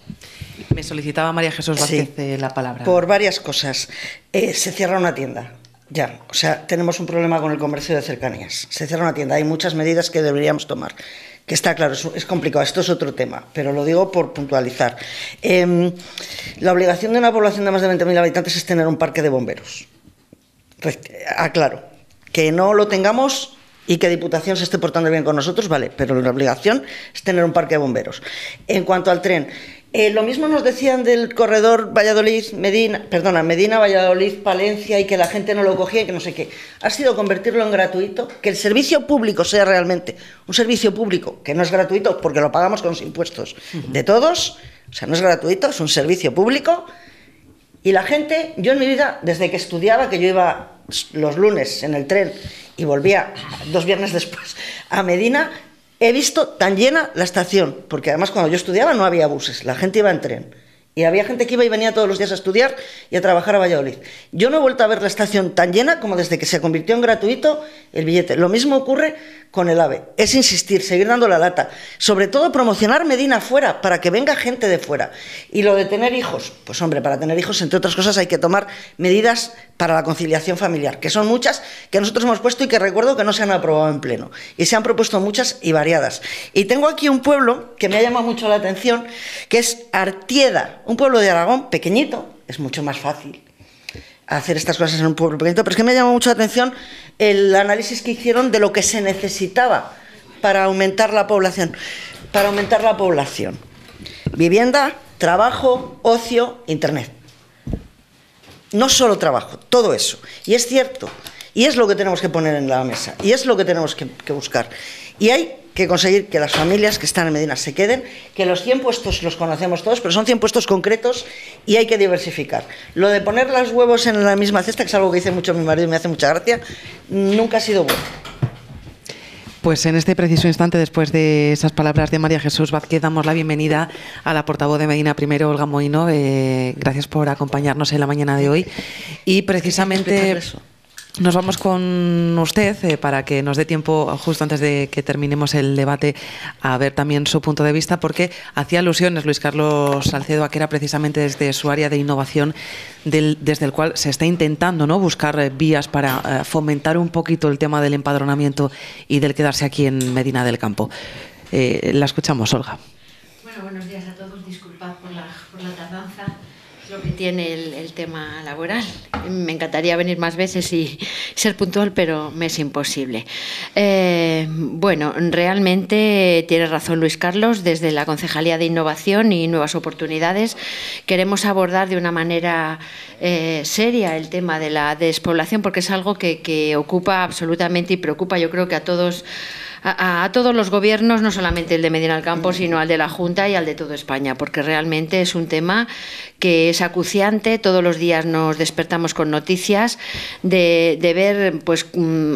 Speaker 1: Me solicitaba María Jesús Vázquez la palabra.
Speaker 3: Por varias cosas. Se cierra una tienda. Ya, o sea, tenemos un problema con el comercio de cercanías. Se cierra una tienda. Hay muchas medidas que deberíamos tomar. Que está claro, es complicado. Esto es otro tema, pero lo digo por puntualizar. La obligación de una población de más de 20.000 habitantes es tener un parque de bomberos. Aclaro, que no lo tengamos y que Diputación se esté portando bien con nosotros, vale, pero la obligación es tener un parque de bomberos. En cuanto al tren, lo mismo nos decían del corredor Medina, Valladolid, Palencia, y que la gente no lo cogía y que no sé qué. Ha sido convertirlo en gratuito, que el servicio público sea realmente un servicio público, que no es gratuito porque lo pagamos con los impuestos de todos, o sea, no es gratuito, es un servicio público. Y la gente, yo en mi vida, desde que estudiaba, que yo iba los lunes en el tren y volvía 2 viernes después a Medina, he visto tan llena la estación, porque además cuando yo estudiaba no había buses, la gente iba en tren. Y había gente que iba y venía todos los días a estudiar y a trabajar a Valladolid. Yo no he vuelto a ver la estación tan llena como desde que se convirtió en gratuito el billete. Lo mismo ocurre con el AVE. Es insistir, seguir dando la lata. Sobre todo promocionar Medina fuera, para que venga gente de fuera. Y lo de tener hijos, pues hombre, para tener hijos, entre otras cosas, hay que tomar medidas para la conciliación familiar, que son muchas, que nosotros hemos puesto y que recuerdo que no se han aprobado en pleno. Y se han propuesto muchas y variadas. Y tengo aquí un pueblo que me ha llamado mucho la atención, que es Artieda, un pueblo de Aragón pequeñito. Es mucho más fácil hacer estas cosas en un pueblo pequeñito, pero es que me llamó mucho la atención el análisis que hicieron de lo que se necesitaba para aumentar la población. Vivienda, trabajo, ocio, internet. No solo trabajo, todo eso. Y es cierto, y es lo que tenemos que poner en la mesa, y es lo que tenemos que buscar. Y hay que conseguir que las familias que están en Medina se queden, que los 100 puestos los conocemos todos, pero son 100 puestos concretos y hay que diversificar. Lo de poner los huevos en la misma cesta, que es algo que dice mucho mi marido y me hace mucha gracia, nunca ha sido bueno.
Speaker 1: Pues en este preciso instante, después de esas palabras de María Jesús Vázquez, damos la bienvenida a la portavoz de Medina Primero, Olga Mohino. Gracias por acompañarnos en la mañana de hoy. Y precisamente... Nos vamos con usted para que nos dé tiempo, justo antes de que terminemos el debate, a ver también su punto de vista, porque hacía alusiones Luis Carlos Salcedo a que era precisamente desde su área de innovación desde el cual se está intentando, ¿no?, buscar vías para fomentar un poquito el tema del empadronamiento y del quedarse aquí en Medina del Campo. La escuchamos, Olga.
Speaker 5: Bueno, buenos días a todos. Disculpad por la tardanza. Lo que tiene el tema laboral. Me encantaría venir más veces y ser puntual, pero me es imposible. Bueno, realmente tiene razón Luis Carlos. Desde la Concejalía de Innovación y Nuevas Oportunidades queremos abordar de una manera seria el tema de la despoblación, porque es algo que ocupa absolutamente y preocupa, yo creo que a todos los gobiernos, no solamente el de Medina del Campo, sino al de la Junta y al de toda España, porque realmente es un tema que es acuciante. Todos los días nos despertamos con noticias de ver pues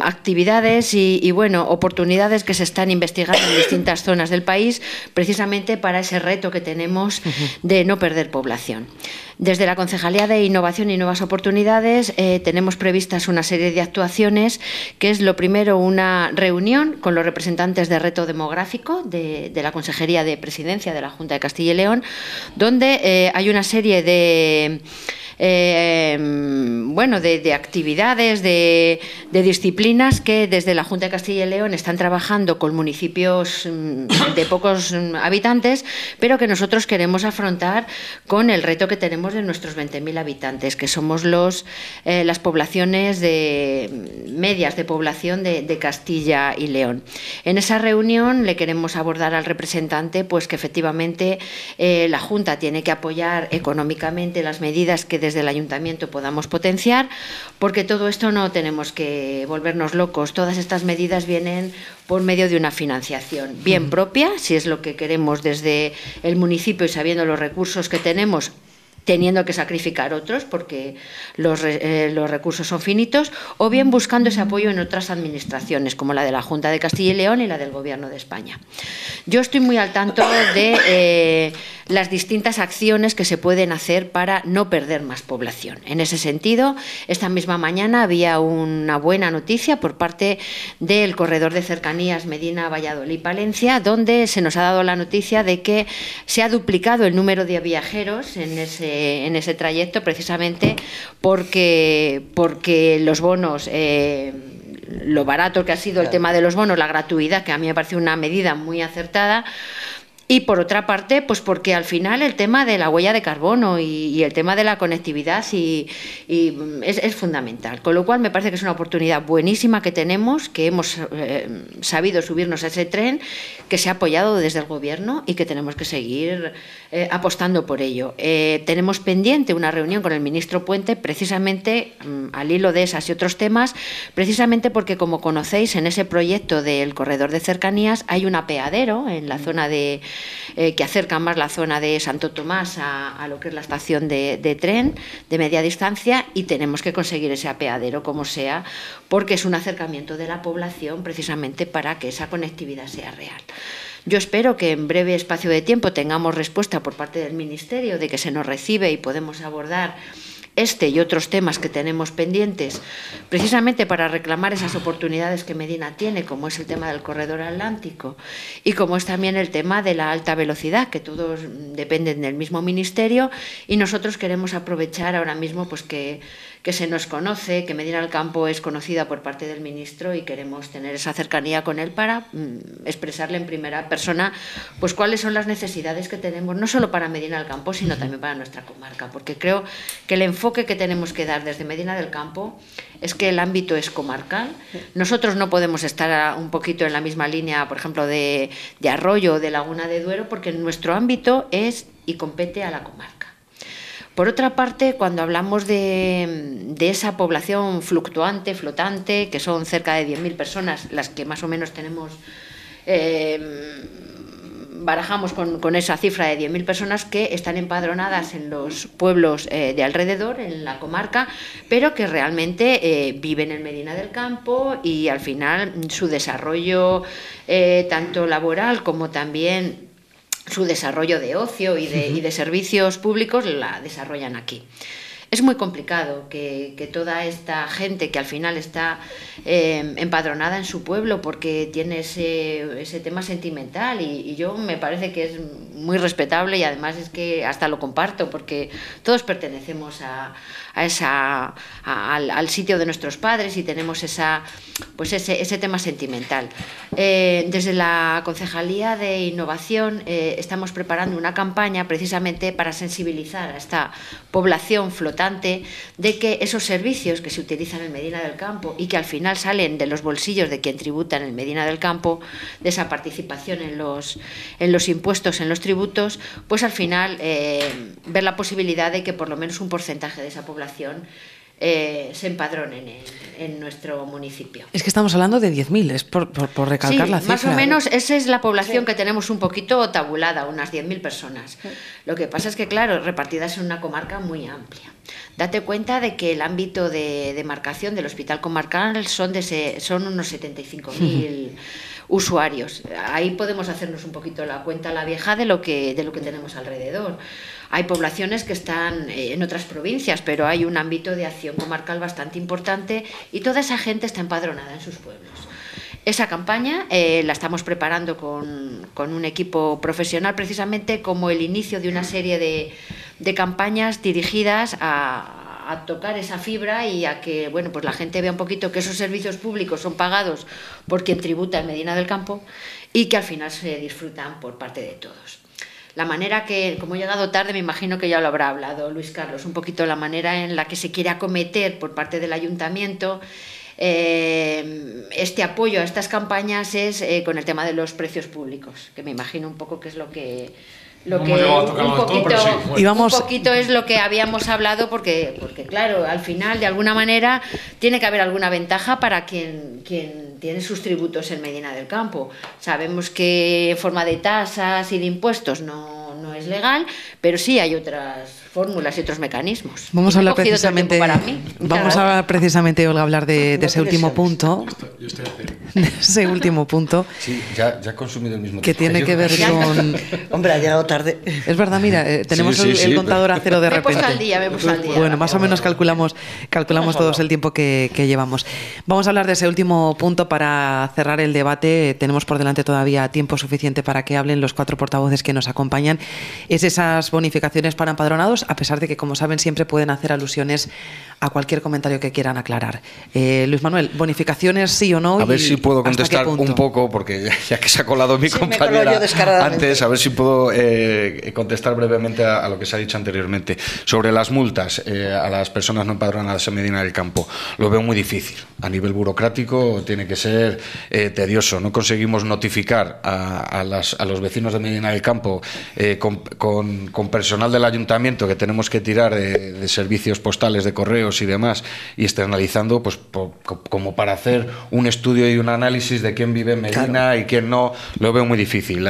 Speaker 5: actividades y bueno, oportunidades que se están investigando en distintas zonas del país, precisamente para ese reto que tenemos de no perder población. Desde la Concejalía de Innovación y Nuevas Oportunidades tenemos previstas una serie de actuaciones, que es lo primero una reunión con los representantes de Reto Demográfico de la Consejería de Presidencia de la Junta de Castilla y León, donde hay una serie de actividades, de disciplinas que desde la Junta de Castilla y León están trabajando con municipios de pocos habitantes, pero que nosotros queremos afrontar con el reto que tenemos de nuestros 20.000 habitantes, que somos las poblaciones medias de población de Castilla y León. En esa reunión le queremos abordar al representante pues que efectivamente la Junta tiene que apoyar económicamente las medidas que desde el Ayuntamiento podamos potenciar, porque todo esto no tenemos que volvernos locos. Todas estas medidas vienen por medio de una financiación bien propia, si es lo que queremos desde el municipio y sabiendo los recursos que tenemos, teniendo que sacrificar otros porque los recursos son finitos, o bien buscando ese apoyo en otras administraciones, como la de la Junta de Castilla y León y la del Gobierno de España. Yo estoy muy al tanto de las distintas acciones que se pueden hacer para no perder más población. En ese sentido, esta misma mañana había una buena noticia por parte del corredor de cercanías Medina-Valladolid-Palencia, donde se nos ha dado la noticia de que se ha duplicado el número de viajeros en ese trayecto, precisamente porque los bonos, lo barato que ha sido el tema de los bonos, la gratuidad, que a mí me parece una medida muy acertada. Y por otra parte, pues porque al final el tema de la huella de carbono y el tema de la conectividad es fundamental. Con lo cual me parece que es una oportunidad buenísima que tenemos, que hemos sabido subirnos a ese tren, que se ha apoyado desde el Gobierno y que tenemos que seguir apostando por ello. Tenemos pendiente una reunión con el ministro Puente, precisamente al hilo de esas y otros temas, precisamente porque, como conocéis, en ese proyecto del corredor de cercanías hay un apeadero en la zona que acerca más la zona de Santo Tomás a lo que es la estación de tren de media distancia, y tenemos que conseguir ese apeadero como sea, porque es un acercamiento de la población precisamente para que esa conectividad sea real. Yo espero que en breve espacio de tiempo tengamos respuesta por parte del Ministerio de que se nos recibe y podemos abordar este y otros temas que tenemos pendientes, precisamente para reclamar esas oportunidades que Medina tiene, como es el tema del corredor atlántico y como es también el tema de la alta velocidad, que todos dependen del mismo ministerio, y nosotros queremos aprovechar ahora mismo pues que se nos conoce, que Medina del Campo es conocida por parte del ministro, y queremos tener esa cercanía con él para expresarle en primera persona pues cuáles son las necesidades que tenemos, no solo para Medina del Campo, sino también para nuestra comarca, porque creo que el enfoque que tenemos que dar desde Medina del Campo es que el ámbito es comarcal. Nosotros no podemos estar un poquito en la misma línea, por ejemplo, de Arroyo o de Laguna de Duero, porque nuestro ámbito es y compete a la comarca. Por otra parte, cuando hablamos de esa población fluctuante, flotante, que son cerca de 10.000 personas, las que más o menos tenemos, barajamos con esa cifra de 10.000 personas que están empadronadas en los pueblos de alrededor, en la comarca, pero que realmente viven en Medina del Campo, y al final su desarrollo tanto laboral como también su desarrollo de ocio y de servicios públicos la desarrollan aquí. es muy complicado que toda esta gente que al final está empadronada en su pueblo porque tiene ese tema sentimental, y yo me parece que es muy respetable, y además es que hasta lo comparto, porque todos pertenecemos al sitio de nuestros padres y tenemos ese tema sentimental. Desde la Concejalía de Innovación estamos preparando una campaña precisamente para sensibilizar a esta población flotante de que esos servicios que se utilizan en Medina del Campo y que al final salen de los bolsillos de quien tributa en Medina del Campo, de esa participación en los impuestos, en los tributos, pues al final ver la posibilidad de que por lo menos un porcentaje de esa población se empadronen en nuestro municipio.
Speaker 1: Es que estamos hablando de 10.000, es por recalcar la cifra.
Speaker 5: Más o menos esa es la población que tenemos un poquito tabulada, unas 10.000 personas. Lo que pasa es que, claro, repartidas en una comarca muy amplia. Date cuenta de que el ámbito de demarcación del hospital comarcal son unos 75.000 usuarios. Ahí podemos hacernos un poquito la cuenta a la vieja de lo que tenemos alrededor. Hay poblaciones que están en otras provincias, pero hay un ámbito de acción comarcal bastante importante y toda esa gente está empadronada en sus pueblos. Esa campaña la estamos preparando con un equipo profesional, precisamente como el inicio de una serie de campañas dirigidas a tocar esa fibra y a que pues la gente vea un poquito que esos servicios públicos son pagados por quien tributa en Medina del Campo y que al final se disfrutan por parte de todos. La manera que, como he llegado tarde, me imagino que ya lo habrá hablado Luis Carlos, un poquito la manera en la que se quiere acometer por parte del ayuntamiento este apoyo a estas campañas es con el tema de los precios públicos, que me imagino un poco que es un poquito es lo que habíamos hablado, porque claro, al final de alguna manera tiene que haber alguna ventaja para quien tiene sus tributos en Medina del Campo. Sabemos que en forma de tasas y de impuestos no es legal, pero sí hay otras fórmulas y otros mecanismos.
Speaker 1: Vamos a hablar precisamente, Olga, hablar de ese último punto.
Speaker 4: Yo estoy a cero.
Speaker 1: De ese último punto.
Speaker 2: Sí, ya he consumido el mismo
Speaker 1: que tiene que ver con...
Speaker 3: Hombre, ha llegado tarde.
Speaker 1: Es verdad, mira, tenemos el contador a cero de repente.
Speaker 5: Me he puesto al día.
Speaker 1: Bueno, más o menos calculamos todos el tiempo que llevamos. Vamos a hablar de ese último punto para cerrar el debate. Tenemos por delante todavía tiempo suficiente para que hablen los 4 portavoces que nos acompañan. Es esas bonificaciones para empadronados, a pesar de que, como saben, siempre pueden hacer alusiones a cualquier comentario que quieran aclarar. Luis Manuel, ¿bonificaciones sí o no?
Speaker 2: A ver si puedo contestar un poco, porque ya que se ha colado mi compañera antes, a ver si puedo contestar brevemente a lo que se ha dicho anteriormente. Sobre las multas a las personas no empadronadas en Medina del Campo, lo veo muy difícil. A nivel burocrático tiene que ser tedioso. No conseguimos notificar a los vecinos de Medina del Campo con personal del ayuntamiento que tenemos que tirar de servicios postales, de correos y demás, y externalizando, pues como para hacer un estudio y un análisis de quién vive en Medina y quién no, lo veo muy difícil.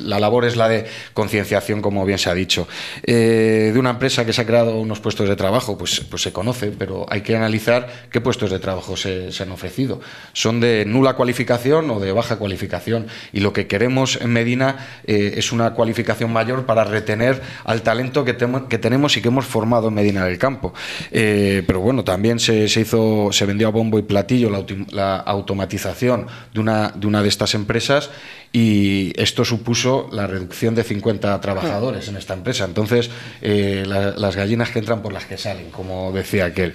Speaker 2: La labor es la de concienciación, como bien se ha dicho. De una empresa que se ha creado unos puestos de trabajo, pues se conoce, pero hay que analizar qué puestos de trabajo se han ofrecido. ¿Son de nula cualificación o de baja cualificación? Y lo que queremos en Medina es una cualificación mayor para retener al talento que tenemos y que hemos formado en Medina del Campo. Pero bueno, también se vendió a bombo y platillo la automatización de una de estas empresas, y esto supuso la reducción de 50 trabajadores en esta empresa. Entonces, las gallinas que entran por las que salen, como decía aquel.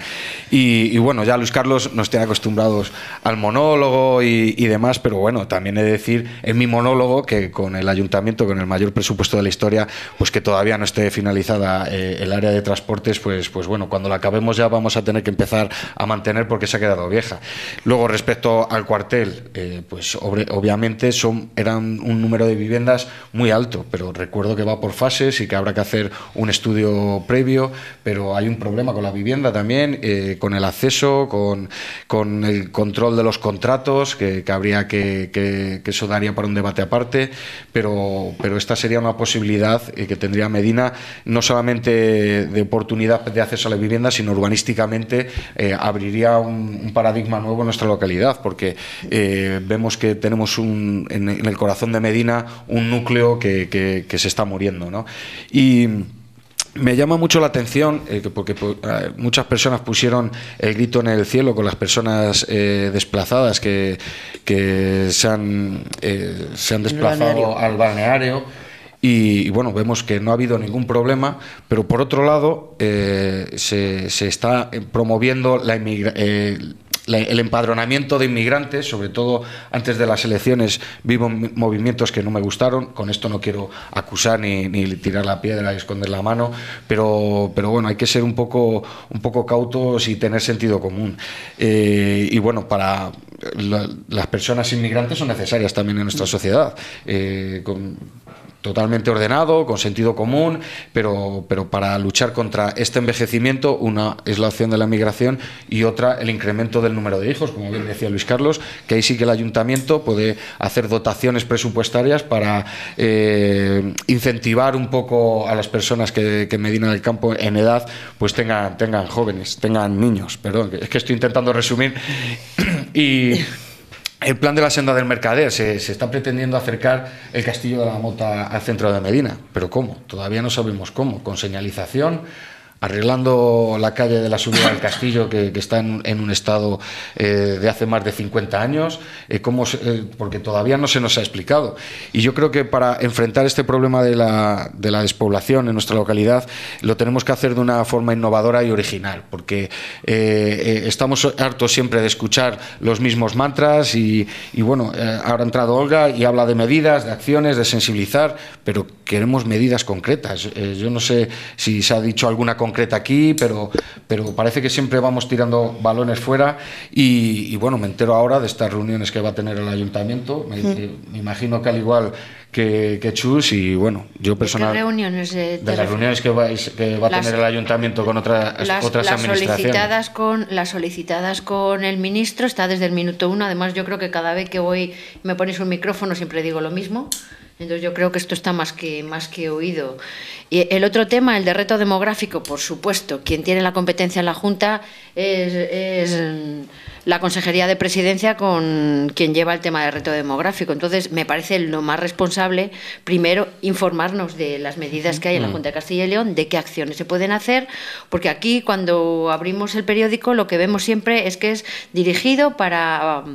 Speaker 2: Y bueno, ya Luis Carlos nos tiene acostumbrados al monólogo y demás, pero bueno, también he de decir en mi monólogo que con el ayuntamiento, con el mayor presupuesto de la historia, pues que todavía no esté finalizada el área de transportes, pues bueno, cuando la acabemos ya vamos a tener que empezar a mantener porque se ha quedado vieja. Luego, respecto al cuartel, pues obviamente eran un número de viviendas muy alto, pero recuerdo que va por fases y que habrá que hacer un estudio previo, pero hay un problema con la vivienda también, con el acceso, con el control de los contratos, que habría que eso daría para un debate aparte, pero esta sería una posibilidad que tendría Medina, no solamente de oportunidad de acceso a la vivienda, sino urbanísticamente abriría un paradigma nuevo en nuestra localidad, porque vemos que tenemos en el corazón de Medina un núcleo que se está muriendo, ¿no? Y Me llama mucho la atención porque muchas personas pusieron el grito en el cielo con las personas desplazadas que se han desplazado al balneario. Y bueno, vemos que no ha habido ningún problema, pero por otro lado se está promoviendo el empadronamiento de inmigrantes, sobre todo antes de las elecciones. Vivo movimientos que no me gustaron. Con esto no quiero acusar ni tirar la piedra y esconder la mano, pero bueno, hay que ser un poco cautos y tener sentido común. Y bueno, las personas inmigrantes son necesarias también en nuestra sociedad. Totalmente ordenado, con sentido común, pero para luchar contra este envejecimiento, una es la opción de la migración y otra el incremento del número de hijos, como bien decía Luis Carlos, que ahí sí que el ayuntamiento puede hacer dotaciones presupuestarias para incentivar un poco a las personas que en Medina del Campo en edad pues tengan niños, perdón, es que estoy intentando resumir. Y el plan de la senda del Mercader, se está pretendiendo acercar el Castillo de la Mota al centro de Medina. ¿Pero cómo? Todavía no sabemos cómo. Con señalización, arreglando la calle de la subida del castillo, que está en un estado de hace más de 50 años, porque todavía no se nos ha explicado. Y yo creo que para enfrentar este problema de la despoblación en nuestra localidad, lo tenemos que hacer de una forma innovadora y original, porque estamos hartos siempre de escuchar los mismos mantras y bueno, ahora ha entrado Olga y habla de medidas, de acciones, de sensibilizar, pero queremos medidas concretas. Yo no sé si se ha dicho alguna concreta aquí, pero parece que siempre vamos tirando balones fuera y bueno, me entero ahora de estas reuniones que va a tener el ayuntamiento. Me imagino que al igual que Chus, y bueno, yo personalmente...
Speaker 5: ¿Qué reuniones?
Speaker 2: De las reuniones que va a tener el ayuntamiento con otras administraciones.
Speaker 5: Las solicitadas con el ministro, está desde el minuto 1. Además, yo creo que cada vez que voy me pones un micrófono siempre digo lo mismo. Entonces yo creo que esto está más que oído. Y el otro tema, el de reto demográfico, por supuesto, quien tiene la competencia en la Junta es la Consejería de Presidencia, con quien lleva el tema de reto demográfico. Entonces me parece lo más responsable, primero, informarnos de las medidas que hay en la Junta de Castilla y León, de qué acciones se pueden hacer, porque aquí cuando abrimos el periódico lo que vemos siempre es que es dirigido para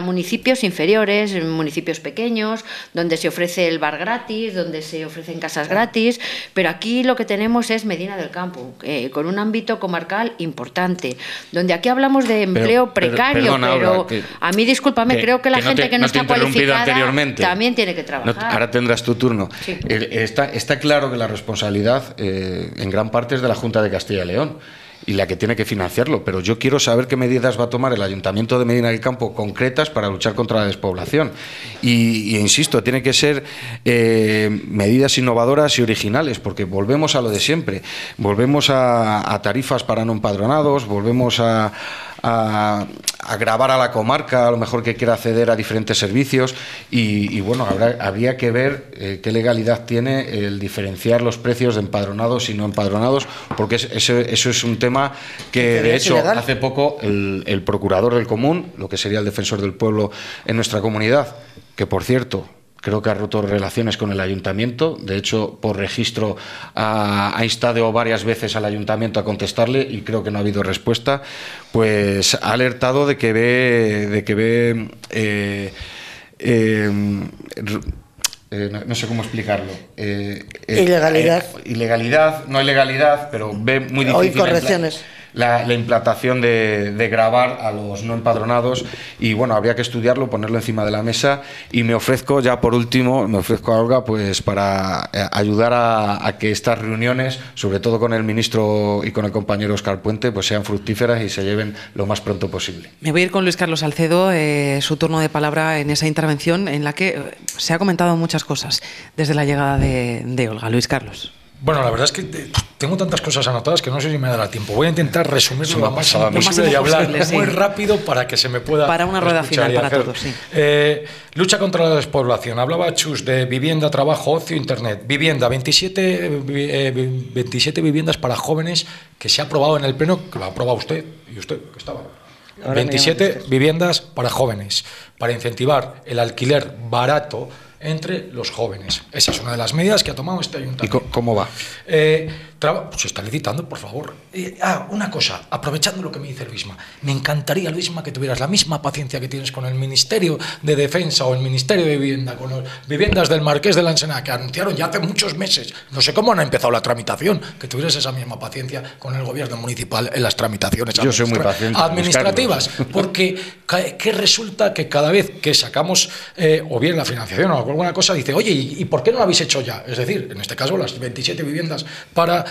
Speaker 5: municipios inferiores, municipios pequeños, donde se ofrece el bar gratis, donde se ofrecen casas gratis, pero aquí lo que tenemos es Medina del Campo, con un ámbito comarcal importante, donde aquí hablamos de empleo precario,
Speaker 2: perdona,
Speaker 5: pero a mí, discúlpame, creo que la gente que no está cualificada también tiene que trabajar.
Speaker 2: Ahora tendrás tu turno.
Speaker 5: Sí.
Speaker 2: Está claro que la responsabilidad en gran parte es de la Junta de Castilla y León y la que tiene que financiarlo, pero yo quiero saber qué medidas va a tomar el Ayuntamiento de Medina del Campo concretas para luchar contra la despoblación. Y insisto, tiene que ser medidas innovadoras y originales, porque volvemos a lo de siempre, volvemos a tarifas para no empadronados, volvemos a gravar a la comarca, a lo mejor que quiera acceder a diferentes servicios y bueno, habría que ver qué legalidad tiene el diferenciar los precios de empadronados y no empadronados, porque eso es un tema que de hecho hace poco el procurador del común, lo que sería el defensor del pueblo en nuestra comunidad, que por cierto creo que ha roto relaciones con el ayuntamiento. De hecho, por registro ha instado varias veces al ayuntamiento a contestarle y creo que no ha habido respuesta. Pues ha alertado de que ve no sé cómo explicarlo. Ilegalidad, no ilegalidad, pero ve muy difícil.
Speaker 3: Hoy correcciones.
Speaker 2: La implantación de gravar a los no empadronados y bueno, habría que estudiarlo, ponerlo encima de la mesa y me ofrezco ya por último, a Olga pues para ayudar a que estas reuniones, sobre todo con el ministro y con el compañero Óscar Puente, pues sean fructíferas y se lleven lo más pronto posible.
Speaker 1: Me voy a ir con Luis Carlos Salcedo, su turno de palabra en esa intervención en la que se ha comentado muchas cosas desde la llegada de Olga. Luis Carlos.
Speaker 4: Bueno, la verdad es que tengo tantas cosas anotadas que no sé si me dará tiempo. Voy a intentar resumirlo lo máximo posible y hablar muy rápido para que se me pueda...
Speaker 1: Para una rueda final para todos, sí.
Speaker 4: Lucha contra la despoblación. Hablaba Chus de vivienda, trabajo, ocio, internet. Vivienda, 27 viviendas para jóvenes que se ha aprobado en el Pleno, que lo ha aprobado usted y usted que estaba. 27 viviendas para jóvenes, para incentivar el alquiler barato entre los jóvenes. Esa es una de las medidas que ha tomado este ayuntamiento.
Speaker 2: ¿Y cómo va?
Speaker 4: Se está licitando, por favor. Una cosa, aprovechando lo que me dice Luisma, me encantaría, Luisma, que tuvieras la misma paciencia que tienes con el Ministerio de Defensa o el Ministerio de Vivienda, con las viviendas del Marqués de la Ensenada, que anunciaron ya hace muchos meses, no sé cómo han empezado la tramitación, que tuvieras esa misma paciencia con el gobierno municipal en las tramitaciones
Speaker 2: Yo soy muy paciente,
Speaker 4: administrativas, porque que resulta que cada vez que sacamos o bien la financiación o alguna cosa, dice, oye, ¿y por qué no lo habéis hecho ya? Es decir, en este caso las 27 viviendas para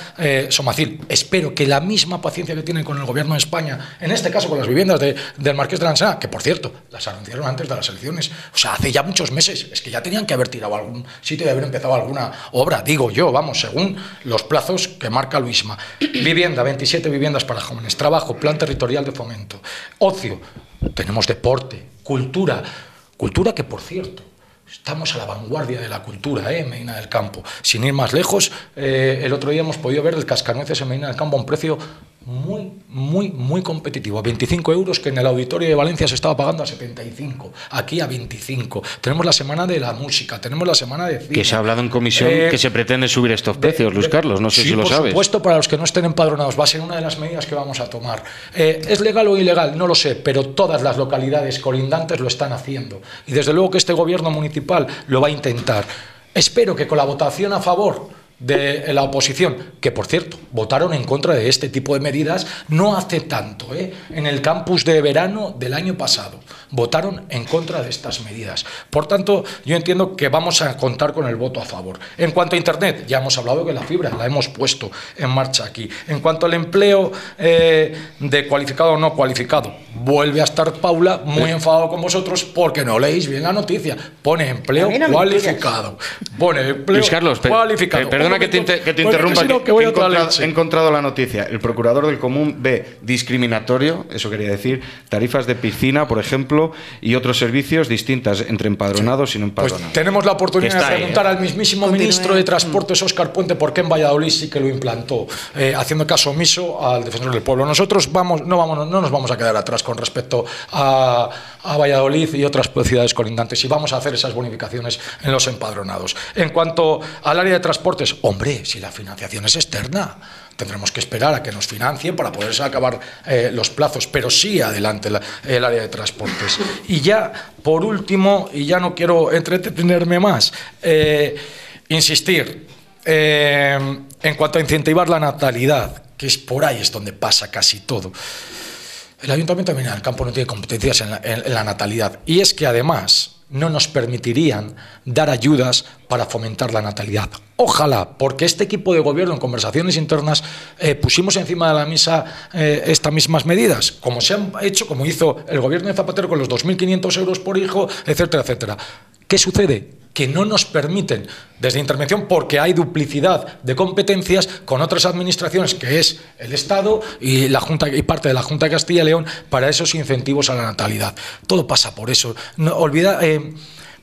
Speaker 4: Somacil. Espero que la misma paciencia que tienen con el gobierno de España, en este caso con las viviendas del Marqués de la Ensenada, que por cierto, las anunciaron antes de las elecciones, o sea, hace ya muchos meses, es que ya tenían que haber tirado a algún sitio y haber empezado alguna obra, digo yo, vamos, según los plazos que marca Luisma. Vivienda, 27 viviendas para jóvenes, trabajo, plan territorial de fomento, ocio, tenemos deporte, cultura que por cierto, estamos a la vanguardia de la cultura, Medina del Campo. Sin ir más lejos, el otro día hemos podido ver el cascanueces en Medina del Campo a un precio muy competitivo, a 25 euros, que en el auditorio de Valencia se estaba pagando a 75, aquí a 25. Tenemos la semana de la música, tenemos la semana de cine.
Speaker 2: Que se ha hablado en comisión que se pretende subir estos precios, Luis Carlos, no sé si lo sabes. Por
Speaker 4: supuesto, para los que no estén empadronados, va a ser una de las medidas que vamos a tomar. ¿Es legal o ilegal? No lo sé, pero todas las localidades colindantes lo están haciendo. Y desde luego que este gobierno municipal lo va a intentar. Espero que con la votación a favor de la oposición, que por cierto votaron en contra de este tipo de medidas no hace tanto, en el campus de verano del año pasado votaron en contra de estas medidas. Por tanto, yo entiendo que vamos a contar con el voto a favor. En cuanto a Internet, ya hemos hablado que la fibra la hemos puesto en marcha aquí. En cuanto al empleo de cualificado o no cualificado, vuelve a estar Paula muy enfadado con vosotros porque no leéis bien la noticia. Pone empleo cualificado. Pone empleo
Speaker 2: Luis Carlos,
Speaker 4: cualificado.
Speaker 2: Perdona que te interrumpa, he encontrado la noticia. El procurador del Común ve discriminatorio, eso quería decir, tarifas de piscina, por ejemplo, y otros servicios distintas entre empadronados y no empadronados.
Speaker 4: Pues tenemos la oportunidad de preguntar al mismísimo ministro de Transportes, Óscar Puente, por qué en Valladolid sí que lo implantó, haciendo caso omiso al defensor del pueblo. Nosotros no nos vamos a quedar atrás con respecto a Valladolid y otras ciudades colindantes, y vamos a hacer esas bonificaciones en los empadronados. En cuanto al área de transportes, hombre, si la financiación es externa, tendremos que esperar a que nos financien para poderse acabar los plazos, pero sí adelante el área de transportes. Y ya, por último, y ya no quiero entretenerme más, insistir en cuanto a incentivar la natalidad, que es por ahí es donde pasa casi todo. El Ayuntamiento de Medina del Campo no tiene competencias en la natalidad, y es que además no nos permitirían dar ayudas para fomentar la natalidad. Ojalá, porque este equipo de gobierno en conversaciones internas pusimos encima de la mesa estas mismas medidas, como se han hecho, como hizo el gobierno de Zapatero con los 2.500 euros por hijo, etcétera, etcétera. ¿Qué sucede? Que no nos permiten desde intervención, porque hay duplicidad de competencias con otras administraciones, que es el Estado y la Junta y parte de la Junta de Castilla y León, para esos incentivos a la natalidad. Todo pasa por eso.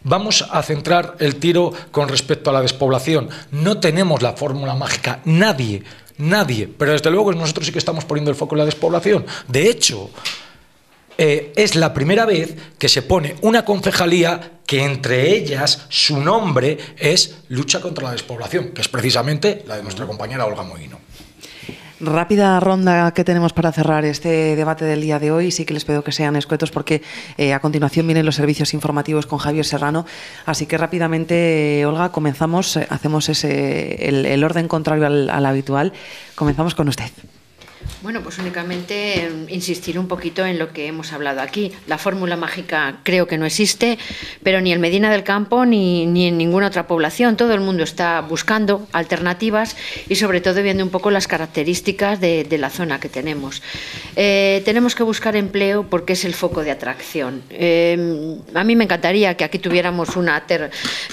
Speaker 4: Vamos a centrar el tiro con respecto a la despoblación. No tenemos la fórmula mágica, nadie, pero desde luego nosotros sí que estamos poniendo el foco en la despoblación. De hecho, es la primera vez que se pone una concejalía que entre ellas su nombre es Lucha contra la Despoblación, que es precisamente la de nuestra compañera Olga Mohino.
Speaker 1: Rápida ronda que tenemos para cerrar este debate del día de hoy. Sí que les pido que sean escuetos porque a continuación vienen los servicios informativos con Javier Serrano. Así que rápidamente, Olga, comenzamos, hacemos el orden contrario al habitual. Comenzamos con usted.
Speaker 5: Bueno, pues únicamente insistir un poquito en lo que hemos hablado aquí. La fórmula mágica creo que no existe, pero ni en Medina del Campo ni en ninguna otra población. Todo el mundo está buscando alternativas y sobre todo viendo un poco las características de la zona que tenemos. Tenemos que buscar empleo porque es el foco de atracción. A mí me encantaría que aquí tuviéramos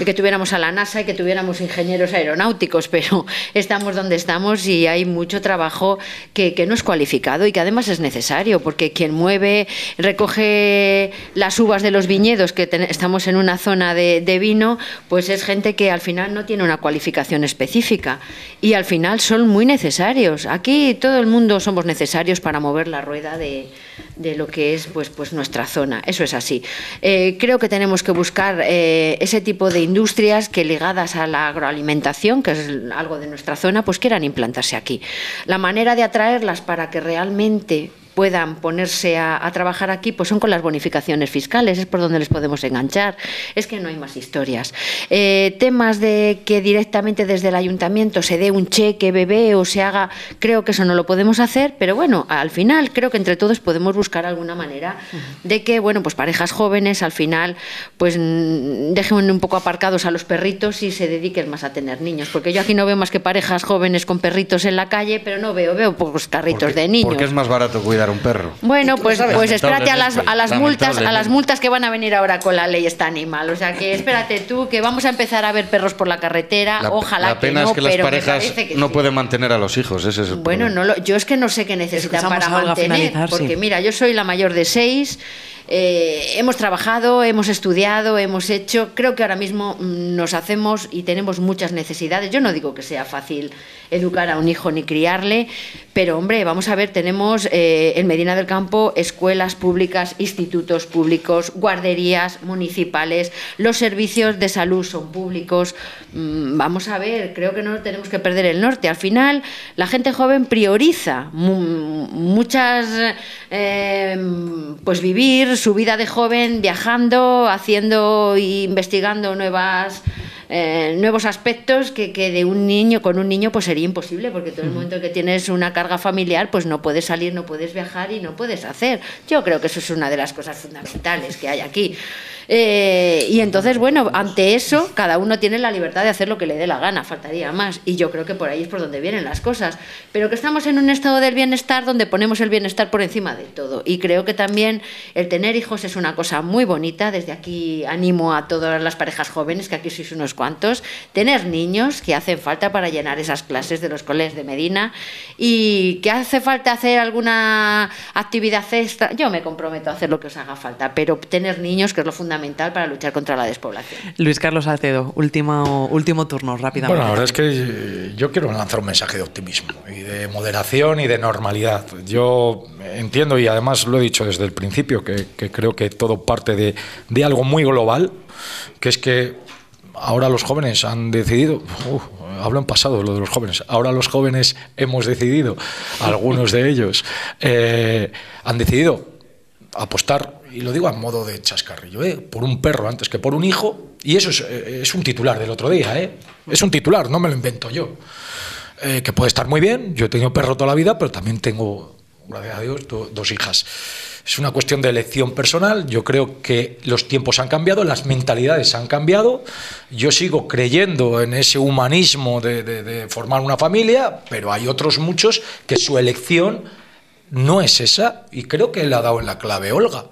Speaker 5: que tuviéramos a la NASA y que tuviéramos ingenieros aeronáuticos, pero estamos donde estamos y hay mucho trabajo que no es cualificado y que además es necesario, porque quien mueve, recoge las uvas de los viñedos, que estamos en una zona de vino, pues es gente que al final no tiene una cualificación específica y al final son muy necesarios. Aquí todo el mundo somos necesarios para mover la rueda de de lo que es pues nuestra zona. Eso es así. Creo que tenemos que buscar ese tipo de industrias que, ligadas a la agroalimentación, que es algo de nuestra zona, pues quieran implantarse aquí. La manera de atraerlas para que realmente puedan ponerse a trabajar aquí, pues son con las bonificaciones fiscales, es por donde les podemos enganchar. Es que no hay más historias. Temas de que directamente desde el ayuntamiento se dé un cheque bebé o se haga, creo que eso no lo podemos hacer, pero bueno, al final creo que entre todos podemos buscar alguna manera de que, bueno, pues parejas jóvenes al final pues dejen un poco aparcados a los perritos y se dediquen más a tener niños, porque yo aquí no veo más que parejas jóvenes con perritos en la calle, pero no veo pocos carritos de niños.
Speaker 2: Porque es más barato cuidar un perro.
Speaker 5: Bueno, pues espérate a las multas que van a venir ahora con la ley esta animal. O sea que espérate tú, que vamos a empezar a ver perros por la carretera. Ojalá que no,
Speaker 2: la pena es que las
Speaker 5: pero
Speaker 2: parejas no pueden mantener a los hijos. Ese es el problema.
Speaker 5: Yo es que no sé qué necesitan para mantener, porque mira, yo soy la mayor de 6. Hemos trabajado, hemos estudiado, hemos hecho. Creo que ahora mismo nos hacemos y tenemos muchas necesidades. Yo no digo que sea fácil educar a un hijo ni criarle, pero hombre, vamos a ver, tenemos en Medina del Campo escuelas públicas, institutos públicos, guarderías municipales, los servicios de salud son públicos. Vamos a ver, creo que no tenemos que perder el norte. Al final, la gente joven prioriza muchas, pues vivir su vida de joven viajando, haciendo e investigando nuevos aspectos que de un niño, con un niño pues sería imposible, porque todo el momento que tienes una carga familiar pues no puedes salir, no puedes viajar y no puedes hacer. Yo creo que eso es una de las cosas fundamentales que hay aquí. Y entonces, bueno, ante eso cada uno tiene la libertad de hacer lo que le dé la gana, faltaría más, y yo creo que por ahí es por donde vienen las cosas, pero que estamos en un estado del bienestar donde ponemos el bienestar por encima de todo, y creo que también el tener hijos es una cosa muy bonita. Desde aquí animo a todas las parejas jóvenes, que aquí sois unos cuantos, tener niños, que hacen falta para llenar esas clases de los colegios de Medina, y que hace falta hacer alguna actividad extra, yo me comprometo a hacer lo que os haga falta, pero tener niños, que es lo fundamental para luchar contra la despoblación.
Speaker 1: Luis Carlos Salcedo, último turno, rápidamente.
Speaker 4: Bueno, la verdad es que yo quiero lanzar un mensaje de optimismo y de moderación y de normalidad. Yo entiendo, y además lo he dicho desde el principio, que creo que todo parte de algo muy global, que es que ahora los jóvenes han decidido, hablo en pasado lo de los jóvenes, ahora los jóvenes hemos decidido, algunos de ellos han decidido apostar, y lo digo a modo de chascarrillo, por un perro antes que por un hijo, y eso es un titular del otro día, es un titular, no me lo invento yo, que puede estar muy bien. Yo he tenido perro toda la vida, pero también tengo, gracias a Dios, dos hijas. Es una cuestión de elección personal. Yo creo que los tiempos han cambiado, las mentalidades han cambiado. Yo sigo creyendo en ese humanismo de formar una familia, pero hay otros muchos que su elección no es esa, y creo que le ha dado en la clave Olga.